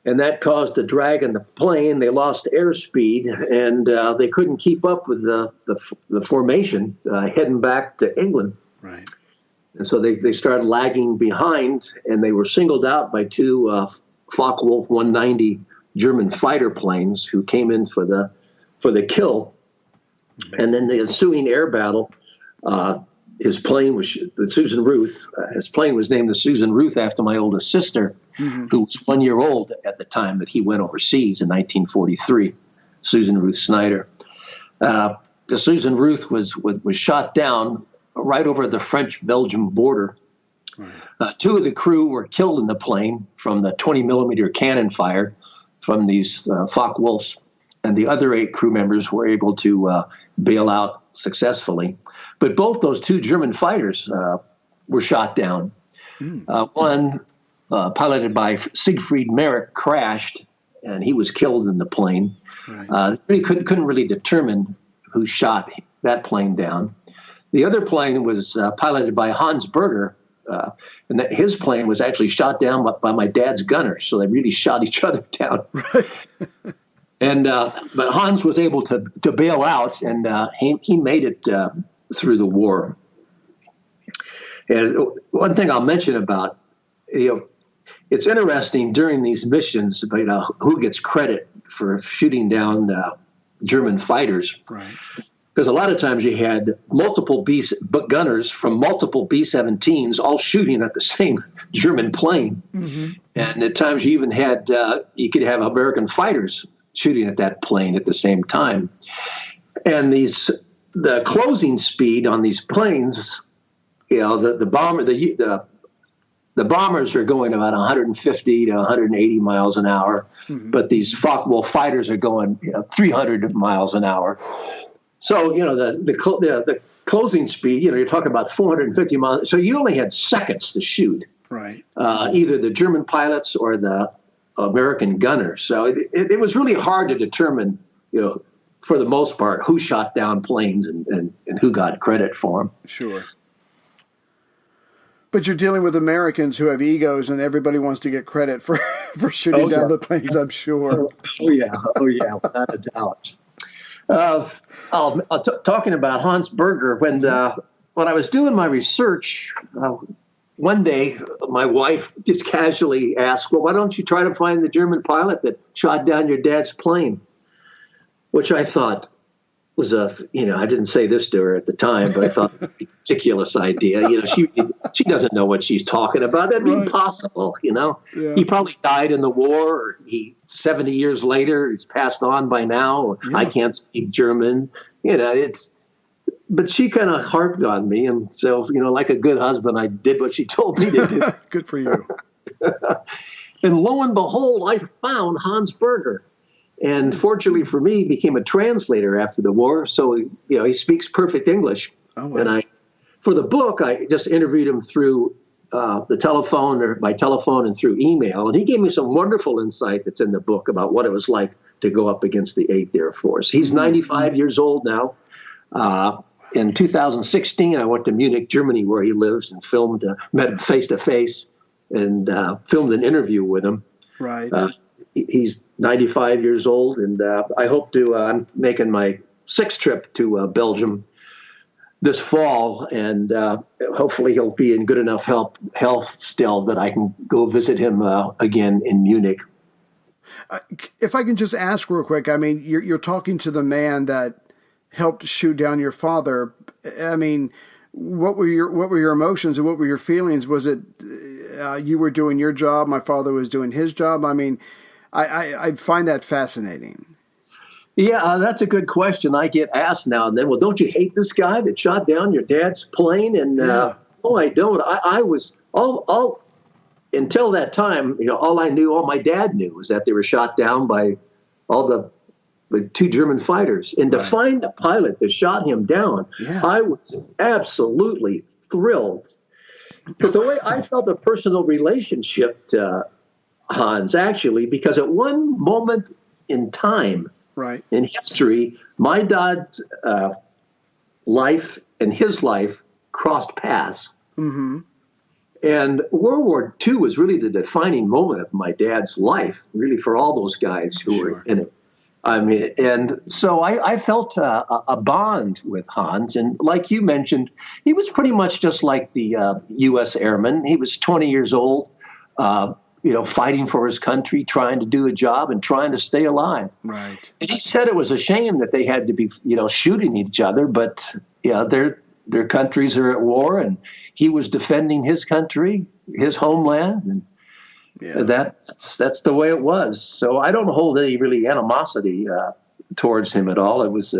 And that caused a drag in the plane. They lost airspeed, and they couldn't keep up with the formation heading back to England. Right. And so they started lagging behind, and they were singled out by two Focke-Wulf 190 German fighter planes who came in for the kill. And then the ensuing air battle, his plane was the Susan Ruth. His plane was named the Susan Ruth after my oldest sister, who was 1 year old at the time that he went overseas in 1943, Susan Ruth Snyder. The Susan Ruth was shot down right over the French-Belgium border. Right. Two of the crew were killed in the plane from the 20-millimeter cannon fire from these Focke-Wulfs, and the other 8 crew members were able to bail out successfully. But both those two German fighters were shot down. One, piloted by Siegfried Merrick, crashed, and he was killed in the plane. Right. He couldn't really determine who shot that plane down. The other plane was piloted by Hans Berger, and his plane was actually shot down by my dad's gunner, so they really shot each other down. Right. And but Hans was able to bail out, and he made it through the war. And one thing I'll mention about, it's interesting during these missions, who gets credit for shooting down German fighters. Right. Because a lot of times you had multiple gunners from multiple B-17s all shooting at the same German plane. And at times you even had, you could have American fighters shooting at that plane at the same time. And the closing speed on these planes, the bombers are going about 150 to 180 miles an hour, but these Focke-Wulf fighters are going 300 miles an hour. So, the closing speed, you're talking about 450 miles. So you only had seconds to shoot. Right. Either the German pilots or the American gunners. So it was really hard to determine, for the most part, who shot down planes and who got credit for them. Sure. But you're dealing with Americans who have egos, and everybody wants to get credit for shooting down the planes, I'm sure. Oh, yeah, without a doubt. Talking about Hans Berger, when I was doing my research, one day my wife just casually asked, well, why don't you try to find the German pilot that shot down your dad's plane? Which I thought was I didn't say this to her at the time, but I thought it was a ridiculous idea. She doesn't know what she's talking about. That'd be impossible, Yeah. He probably died in the war, or 70 years later, he's passed on by now. Yeah. I can't speak German. But she kind of harped on me. And so, like a good husband, I did what she told me to do. Good for you. And lo and behold, I found Hans Berger. And fortunately for me, became a translator after the war. So, he speaks perfect English. Oh, wow. And for the book, I just interviewed him through the telephone, or by telephone and through email. And he gave me some wonderful insight that's in the book about what it was like to go up against the 8th Air Force. He's 95 years old now. In 2016, I went to Munich, Germany, where he lives, and met him face to face, and filmed an interview with him. Right. He's 95 years old, and I hope to. I'm making my 6th trip to Belgium this fall, and hopefully he'll be in good enough health still that I can go visit him again in Munich. If I can just ask real quick, I mean, you're talking to the man that helped shoot down your father. I mean, what were your emotions and what were your feelings? Was it you were doing your job, my father was doing his job? I mean, I find that fascinating. Yeah, that's a good question. I get asked now and then, well, don't you hate this guy that shot down your dad's plane? And no, I don't. I was all until that time, all my dad knew was that they were shot down by all the 2 German fighters. And to find the pilot that shot him down, I was absolutely thrilled. But the way I felt a personal relationship to Hans, actually, because at one moment in time, in history, my dad's life and his life crossed paths. Mm-hmm. And World War II was really the defining moment of my dad's life, really, for all those guys who were in it. I mean, and so I felt a bond with Hans. And like you mentioned, he was pretty much just like the U.S. airman. He was 20 years old, fighting for his country, trying to do a job and trying to stay alive. Right. And he said it was a shame that they had to be, shooting each other, but their countries are at war, and he was defending his country, his homeland, and that's the way it was. So I don't hold any really animosity towards him at all. It was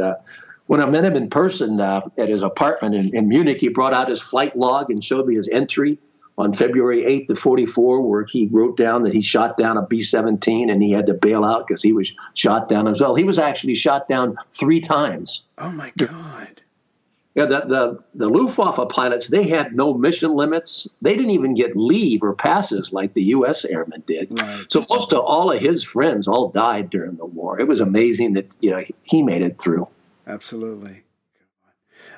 when I met him in person at his apartment in Munich, he brought out his flight log and showed me his entry on February 8th of 44, where he wrote down that he shot down a B-17 and he had to bail out because he was shot down as well. He was actually shot down 3 times. Oh, my God. Yeah, the Luftwaffe pilots, they had no mission limits. They didn't even get leave or passes like the U.S. airmen did. Right. So most of all of his friends all died during the war. It was amazing that he made it through. Absolutely.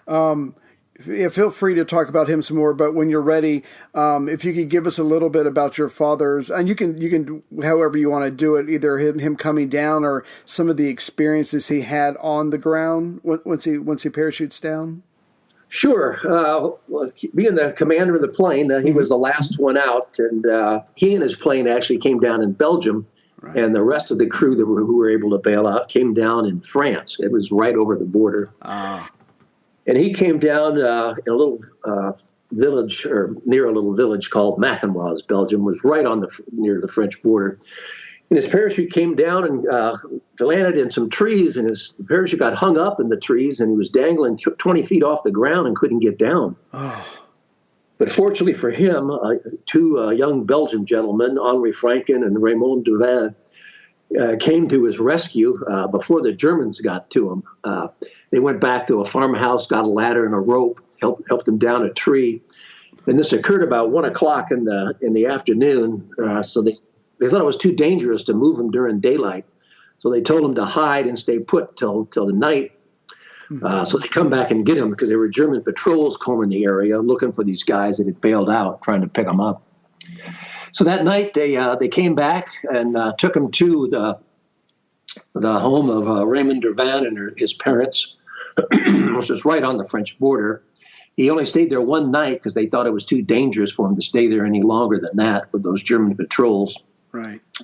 Feel free to talk about him some more, but when you're ready, if you could give us a little bit about your father's, and you can however you want to do it, either him coming down or some of the experiences he had on the ground once he parachutes down. Sure. Being the commander of the plane, he was the last one out, and he and his plane actually came down in Belgium, and the rest of the crew who were able to bail out came down in France. It was right over the border. And he came down in a little village, or near a little village called Mackenwas, Belgium, was right near the French border. And his parachute came down and landed in some trees, and his parachute got hung up in the trees, and he was dangling 20 feet off the ground and couldn't get down. But fortunately for him, 2 young Belgian gentlemen, Henri Franken and Raymond Duvin, came to his rescue before the Germans got to him. They went back to a farmhouse, got a ladder and a rope, helped him down a tree. And this occurred about 1 o'clock in the afternoon. So they thought it was too dangerous to move him during daylight. So they told him to hide and stay put till the night. So they come back and get him because there were German patrols combing the area looking for these guys that had bailed out, trying to pick them up. So that night they came back and took him to the home of Raymond Duvin and his parents, which was right on the French border. He only stayed there one night because they thought it was too dangerous for him to stay there any longer than that with those German patrols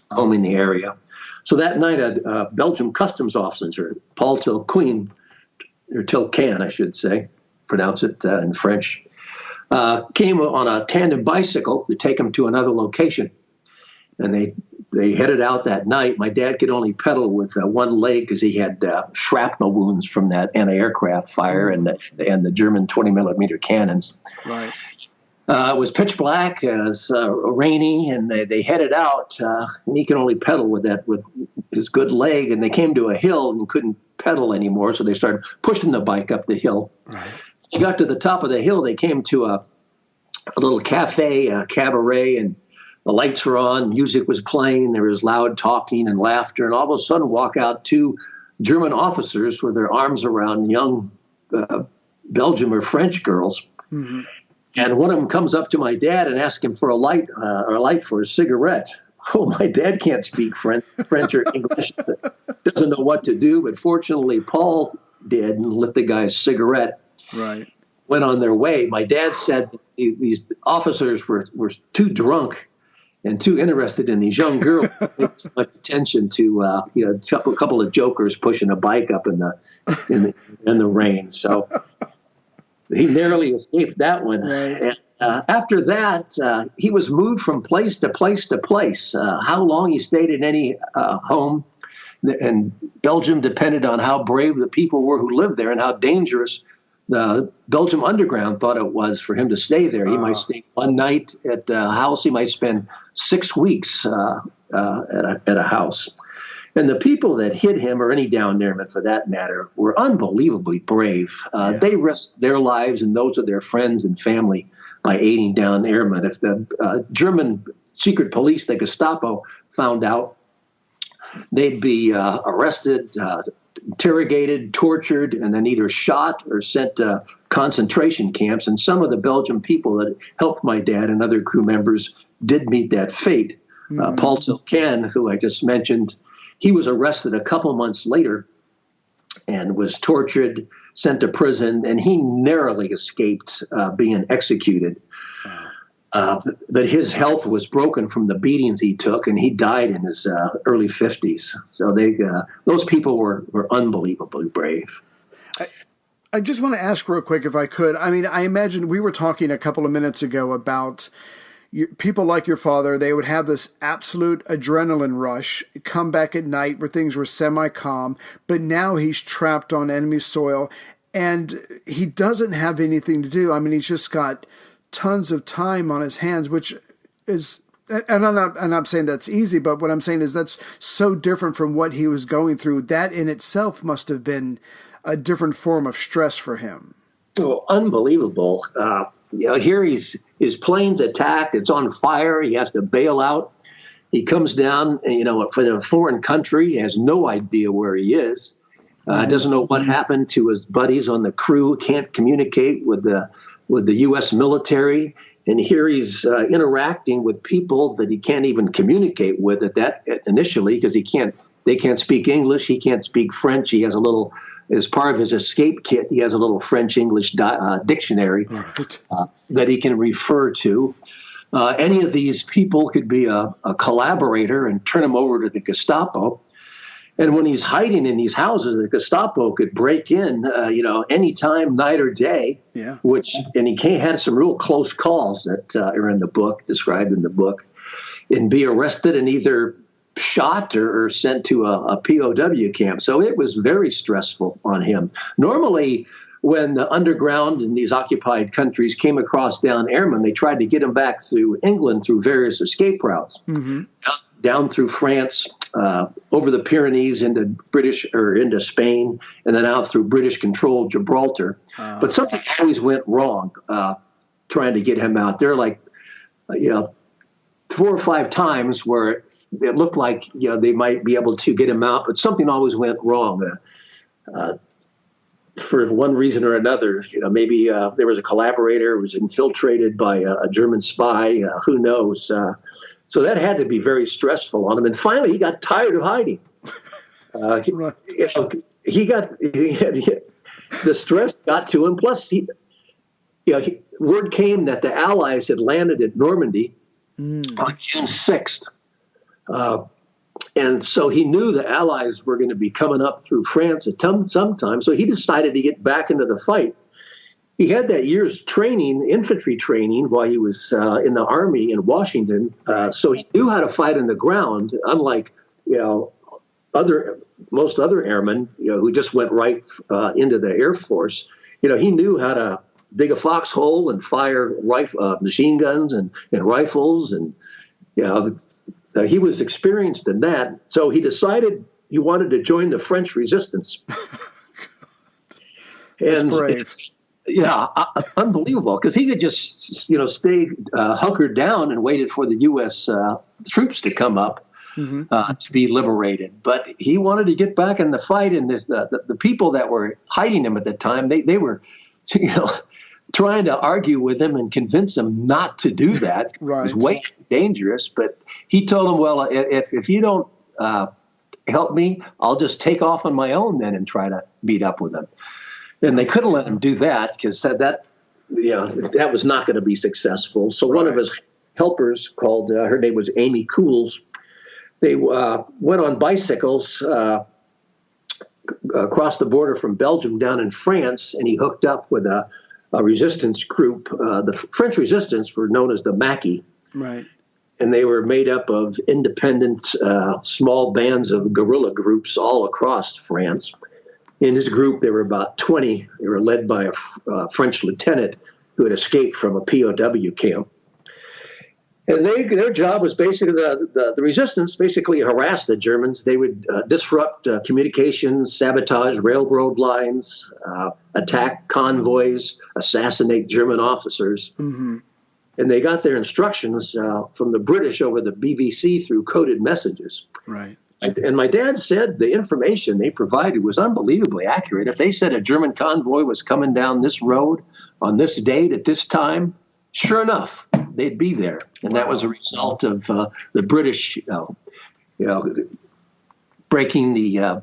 combing the area. So that night, a Belgian customs officer, Paul Tilquin, or Tilcan, I should say, pronounce it in French, came on a tandem bicycle to take him to another location. And they headed out that night. My dad could only pedal with one leg because he had shrapnel wounds from that anti-aircraft fire and the German 20-millimeter cannons. Right. It was pitch black, it was rainy, and they headed out. And he can only pedal with his good leg, and they came to a hill and couldn't pedal anymore, so they started pushing the bike up the hill. Right. He got to the top of the hill. They came to a little cafe, a cabaret, and the lights were on, music was playing, there was loud talking and laughter, and all of a sudden walk out two German officers with their arms around young Belgium or French girls. Mm-hmm. And one of them comes up to my dad and asks him for a light for a cigarette. Oh, my dad can't speak French or English, doesn't know what to do. But fortunately, Paul did and lit the guy's cigarette. Right. Went on their way. My dad said these officers were too drunk and too interested in these young girls to pay too much attention to a couple of jokers pushing a bike up in the rain. So he narrowly escaped that one. Right. And after that, he was moved from place to place to place. How long he stayed in any home and Belgium depended on how brave the people were who lived there and how dangerous the Belgium underground thought it was for him to stay there. He might stay one night at a house. He might spend 6 weeks at a house. And the people that hid him, or any down airman for that matter, were unbelievably brave. They risked their lives and those of their friends and family by aiding down airmen. If the German secret police, the Gestapo, found out, they'd be arrested, interrogated, tortured, and then either shot or sent to concentration camps. And some of the Belgian people that helped my dad and other crew members did meet that fate. Mm-hmm. Paul Tilcan, who I just mentioned, he was arrested a couple months later and was tortured, sent to prison, and he narrowly escaped being executed. But his health was broken from the beatings he took, and he died in his early 50s. So those people were unbelievably brave. I just want to ask real quick if I could. I mean, I imagine we were talking a couple of minutes ago about people like your father. They would have this absolute adrenaline rush, come back at night where things were semi-calm, but now he's trapped on enemy soil, and he doesn't have anything to do. I mean, he's just got tons of time on his hands, which is, and I'm not saying that's easy, but what I'm saying is that's so different from what he was going through. That in itself must have been a different form of stress for him. Oh, unbelievable. Here his plane's attacked. It's on fire. He has to bail out. He comes down, from a foreign country. He has no idea where he is. Doesn't know what happened to his buddies on the crew. Can't communicate with the U.S. military. And here he's interacting with people that he can't even communicate with initially because they can't speak English. He can't speak French. He has as part of his escape kit, he has a little French-English dictionary that he can refer to. Any of these people could be a collaborator and turn him over to the Gestapo. And when he's hiding in these houses, the Gestapo could break in, any time, night or day. Yeah. And he had some real close calls that are in the book, described in the book, and be arrested and either shot or sent to a POW camp. So it was very stressful on him. Normally, when the underground in these occupied countries came across down airmen, they tried to get them back through England through various escape routes. Mm-hmm. Down through France, over the Pyrenees into Spain, and then out through British-controlled Gibraltar. But something always went wrong trying to get him out. There, 4 or 5 times where it looked like they might be able to get him out, but something always went wrong. For one reason or another, maybe there was a collaborator who was infiltrated by a German spy. Who knows? So that had to be very stressful on him. And finally, he got tired of hiding. Right. The stress got to him. Plus, word came that the Allies had landed at Normandy on June 6th. And so he knew the Allies were going to be coming up through France at some time. So he decided to get back into the fight. He had that year's training, infantry training, while he was in the Army in Washington. So he knew how to fight on the ground, unlike most other airmen who just went right into the Air Force. He knew how to dig a foxhole and fire machine guns and rifles. And, he was experienced in that. So he decided he wanted to join the French resistance. That's brave. Unbelievable, because he could just, stay hunkered down and waited for the U.S. Troops to come up to be liberated. But he wanted to get back in the fight, and the people that were hiding him at the time, they were, trying to argue with him and convince him not to do that. Right. It was way too dangerous. But he told him, well, if you don't help me, I'll just take off on my own then and try to meet up with him. And they couldn't let him do that because that was not going to be successful. So one of his helpers, called her name was Amy Cools, they went on bicycles across the border from Belgium down in France, and he hooked up with a resistance group. The French resistance were known as the Maquis. Right. And they were made up of independent small bands of guerrilla groups all across France. In his group, there were about 20. They were led by a French lieutenant who had escaped from a POW camp. And their job was basically, the resistance basically harassed the Germans. They would disrupt communications, sabotage railroad lines, attack convoys, assassinate German officers. Mm-hmm. And they got their instructions from the British over the BBC through coded messages. Right. And my dad said the information they provided was unbelievably accurate. If they said a German convoy was coming down this road on this date at this time, sure enough, they'd be there. And that was a result of the British, breaking the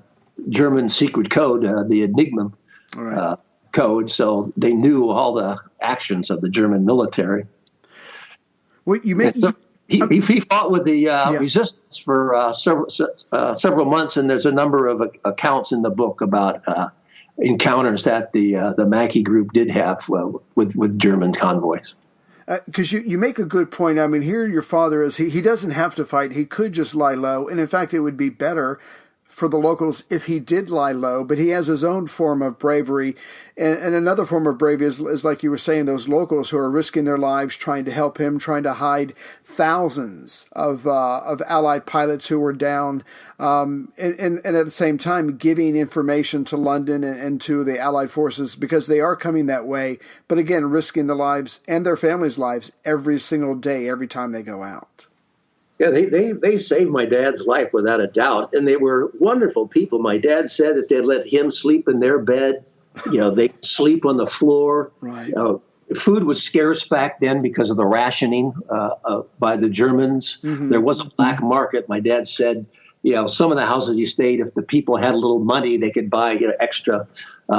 German secret code, the Enigma code. So they knew all the actions of the German military. What you make? He fought with the resistance for several months, and there's a number of accounts in the book about encounters that the Maquis group did have with German convoys. Because you make a good point. I mean, here your father is, he doesn't have to fight. He could just lie low. And in fact, it would be better for the locals if he did lie low, but he has his own form of bravery. And another form of bravery is like you were saying, those locals who are risking their lives trying to help him, trying to hide thousands of Allied pilots who were down, and at the same time giving information to London and to the Allied forces because they are coming that way. But again, risking their lives and their families' lives every single day, every time they go out. Yeah, they saved my dad's life without a doubt, and they were wonderful people. My dad said that they let him sleep in their bed. They sleep on the floor. Right. Food was scarce back then because of the rationing by the Germans. Mm-hmm. There was a black market. My dad said, some of the houses he stayed, if the people had a little money, they could buy extra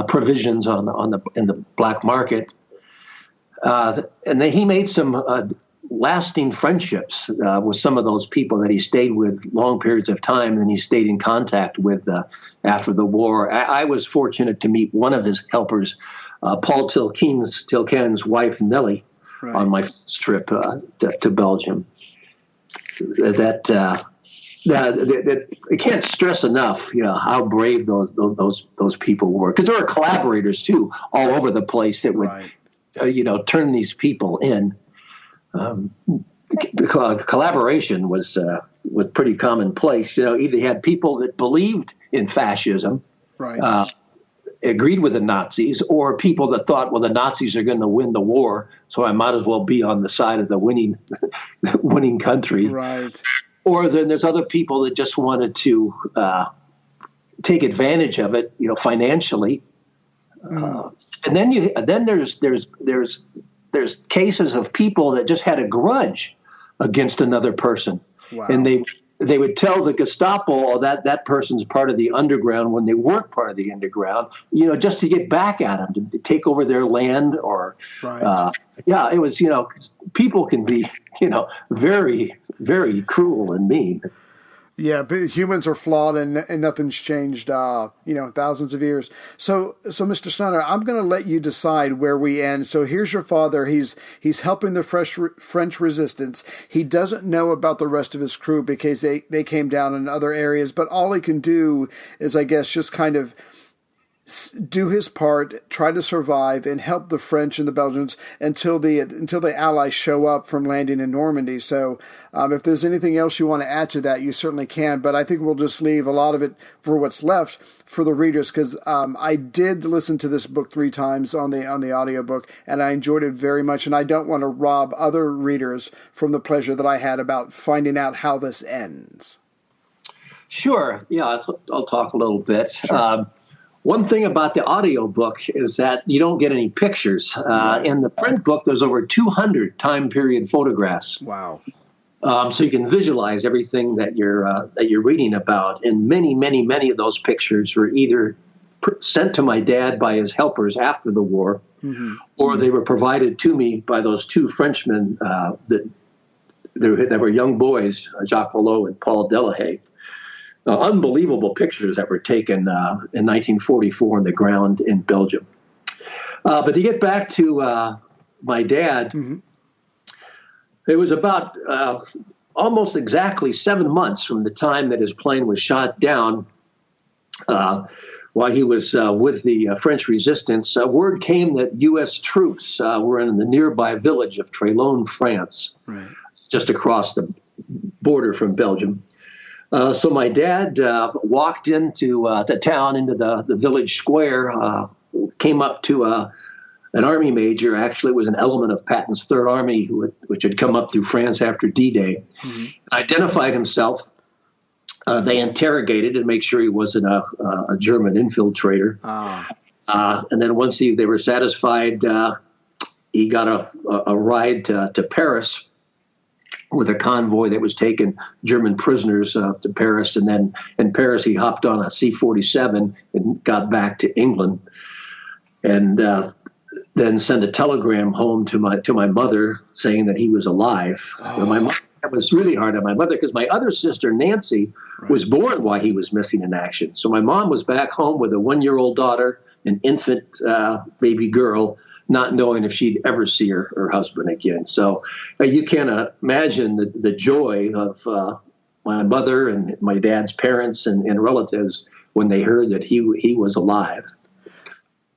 provisions in the black market. And then he made some lasting friendships with some of those people that he stayed with long periods of time and he stayed in contact with after the war. I was fortunate to meet one of his helpers, Paul Tilken's wife, Nellie, on my first trip to Belgium. I can't stress enough, how brave those people were, because there were collaborators too all over the place that would, turn these people in. Collaboration was pretty commonplace. Either you had people that believed in fascism, agreed with the Nazis, or people that thought, well, the Nazis are going to win the war, so I might as well be on the side of the winning country. Right. Or then there's other people that just wanted to take advantage of it, financially. And then there's cases of people that just had a grudge against another person. Wow. And they would tell the Gestapo that person's part of the underground when they weren't part of the underground, just to get back at them, to take over their land or, it was, 'cause people can be, very, very cruel and mean. Yeah, but humans are flawed and nothing's changed, thousands of years. So Mr. Snyder, I'm going to let you decide where we end. So here's your father. He's helping the French resistance. He doesn't know about the rest of his crew because they came down in other areas, but all he can do is, I guess, just kind of do his part, try to survive, and help the French and the Belgians until the Allies show up from landing in Normandy. So if there's anything else you want to add to that, you certainly can. But I think we'll just leave a lot of it for what's left for the readers, because I did listen to this book 3 times on the audiobook, and I enjoyed it very much. And I don't want to rob other readers from the pleasure that I had about finding out how this ends. Sure. Yeah, I'll talk a little bit. Sure. One thing about the audiobook is that you don't get any pictures. In the print book, there's over 200 time period photographs. Wow. So you can visualize everything that you're reading about. And many of those pictures were either sent to my dad by his helpers after the war, or they were provided to me by those 2 Frenchmen that were young boys, Jacques Rouleau and Paul Delahaye. Unbelievable pictures that were taken in 1944 on the ground in Belgium. But to get back to my dad, it was about almost exactly 7 months from the time that his plane was shot down while he was with the French resistance. Word came that U.S. troops were in the nearby village of Trélone, France, just across the border from Belgium. So my dad walked into the town, into the village square, came up to an army major. Actually, it was an element of Patton's Third Army, which had come up through France after D-Day. Identified himself. They interrogated and make sure he wasn't a German infiltrator. And then once they were satisfied, he got a ride to Paris with a convoy that was taking German prisoners to Paris. And then in Paris, he hopped on a C-47 and got back to England, and then sent a telegram home to my mother saying that he was alive. My mother, that was really hard on my mother, because my other sister, Nancy, was born while he was missing in action. So my mom was back home with a 1-year-old daughter, an infant baby girl, not knowing if she'd ever see her husband again. So you can imagine the joy of my mother and my dad's parents and relatives when they heard that he was alive.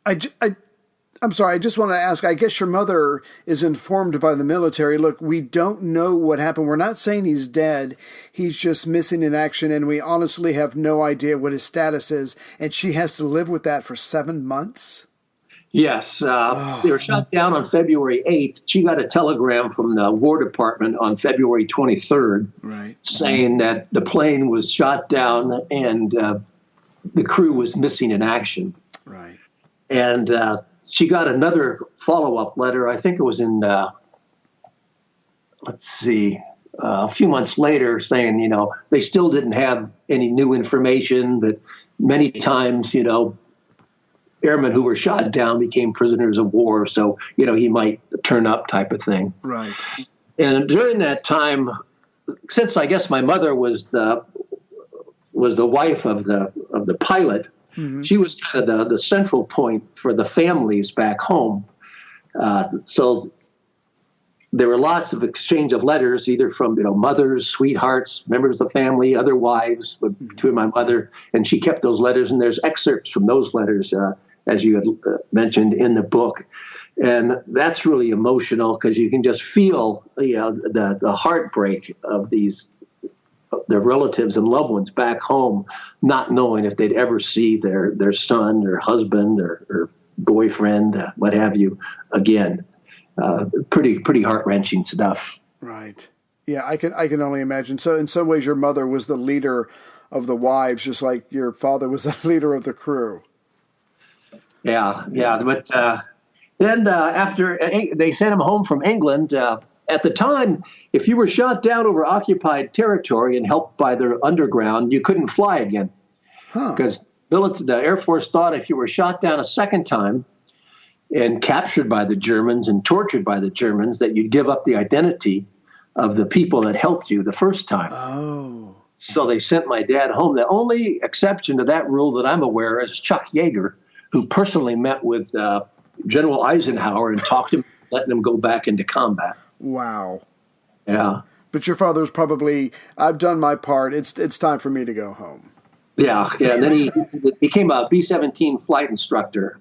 I'm sorry, I just want to ask, I guess your mother is informed by the military. Look, we don't know what happened. We're not saying he's dead. He's just missing in action, and we honestly have no idea what his status is. And she has to live with that for 7 months? Yes. They were shot down on February 8th. She got a telegram from the War Department on February 23rd saying that the plane was shot down and the crew was missing in action. Right. And she got another follow-up letter. I think it was in, a few months later, saying, they still didn't have any new information, but many times, airmen who were shot down became prisoners of war, so he might turn up, type of thing. Right. And during that time, since I guess my mother was the wife of the pilot, she was kind of the central point for the families back home. So there were lots of exchange of letters, either from mothers, sweethearts, members of the family, other wives to my mother, and she kept those letters. And there's excerpts from those letters, as you had mentioned in the book. And that's really emotional, because you can just feel the heartbreak of their relatives and loved ones back home, not knowing if they'd ever see their son or husband or boyfriend, what have you, again. Pretty heart-wrenching stuff. Right. Yeah, I can only imagine. So in some ways, your mother was the leader of the wives, just like your father was the leader of the crew. Yeah. But then after they sent him home from England, at the time, if you were shot down over occupied territory and helped by the underground, you couldn't fly again. Because the Air Force thought if you were shot down a second time and captured by the Germans and tortured by the Germans, that you'd give up the identity of the people that helped you the first time. Oh. So they sent my dad home. The only exception to that rule that I'm aware of is Chuck Yeager, who personally met with General Eisenhower and talked him, letting him go back into combat. Wow. Yeah. But your father's probably, I've done my part. It's time for me to go home. Yeah, yeah. And then he became a B-17 flight instructor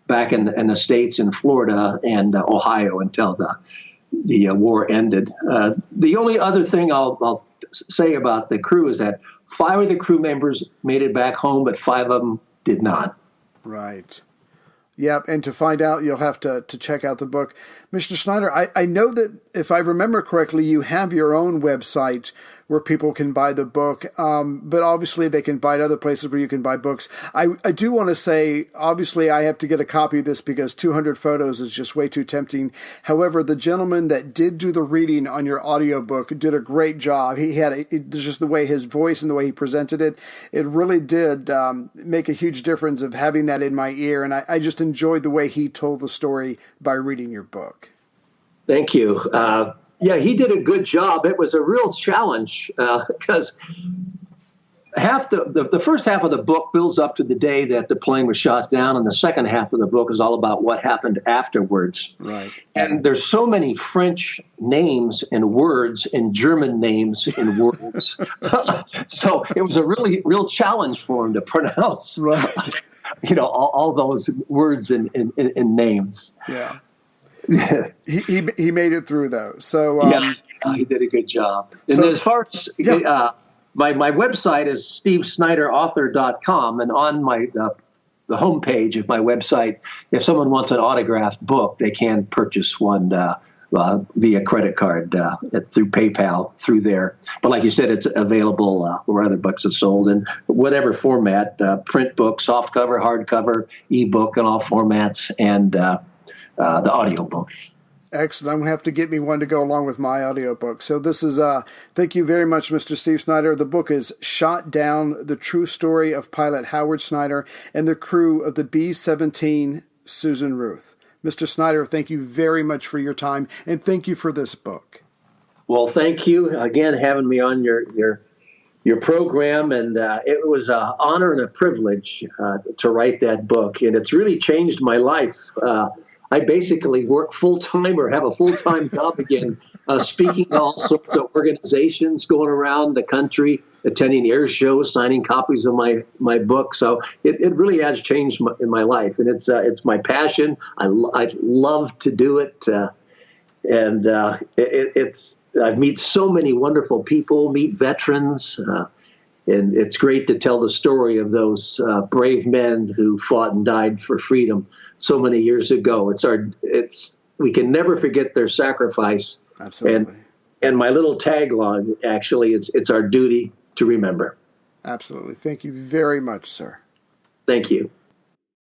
back in the States, in Florida and Ohio, until the war ended. The only other thing I'll say about the crew is that 5 of the crew members made it back home, but 5 of them did not. Right. Yep, and to find out, you'll have to check out the book. Mr. Snyder, I know that, if I remember correctly, you have your own website where people can buy the book, but obviously they can buy it other places where you can buy books. I do want to say, obviously, I have to get a copy of this because 200 photos is just way too tempting. However, the gentleman that did do the reading on your audiobook did a great job. He had just the way his voice and the way he presented it, it really did make a huge difference of having that in my ear, and I just enjoyed the way he told the story by reading your book. Thank you. Yeah, he did a good job. It was a real challenge because the first half of the book builds up to the day that the plane was shot down, and the second half of the book is all about what happened afterwards. Right. And there's so many French names and words and German names and words. So it was a real challenge for him to pronounce, right. all those words and names. Yeah. he made it through though. So he did a good job. And as far as my website is stevesnyderauthor.com, and on the homepage of my website, if someone wants an autographed book, they can purchase one via credit card through PayPal through there. But like you said, it's available where other books are sold in whatever format: print book, softcover, hardcover, ebook, in all formats, and the audiobook. Excellent. I'm going to have to get me one to go along with my audiobook. So this is, thank you very much, Mr. Steve Snyder. The book is Shot Down, The True Story of Pilot Howard Snyder and the Crew of the B-17 Susan Ruth. Mr. Snyder, thank you very much for your time, and thank you for this book. Well, thank you again having me on your program, and it was an honor and a privilege to write that book, and it's really changed my life. I basically work full-time or have a full-time job again, speaking to all sorts of organizations, going around the country, attending air shows, signing copies of my book. So it really has changed in my life, and it's my passion. I love to do it, and I meet so many wonderful people, meet veterans, and it's great to tell the story of those brave men who fought and died for freedom so many years ago. We can never forget their sacrifice. Absolutely. And my little tagline actually is, it's our duty to remember. Absolutely. Thank you very much, sir. Thank you.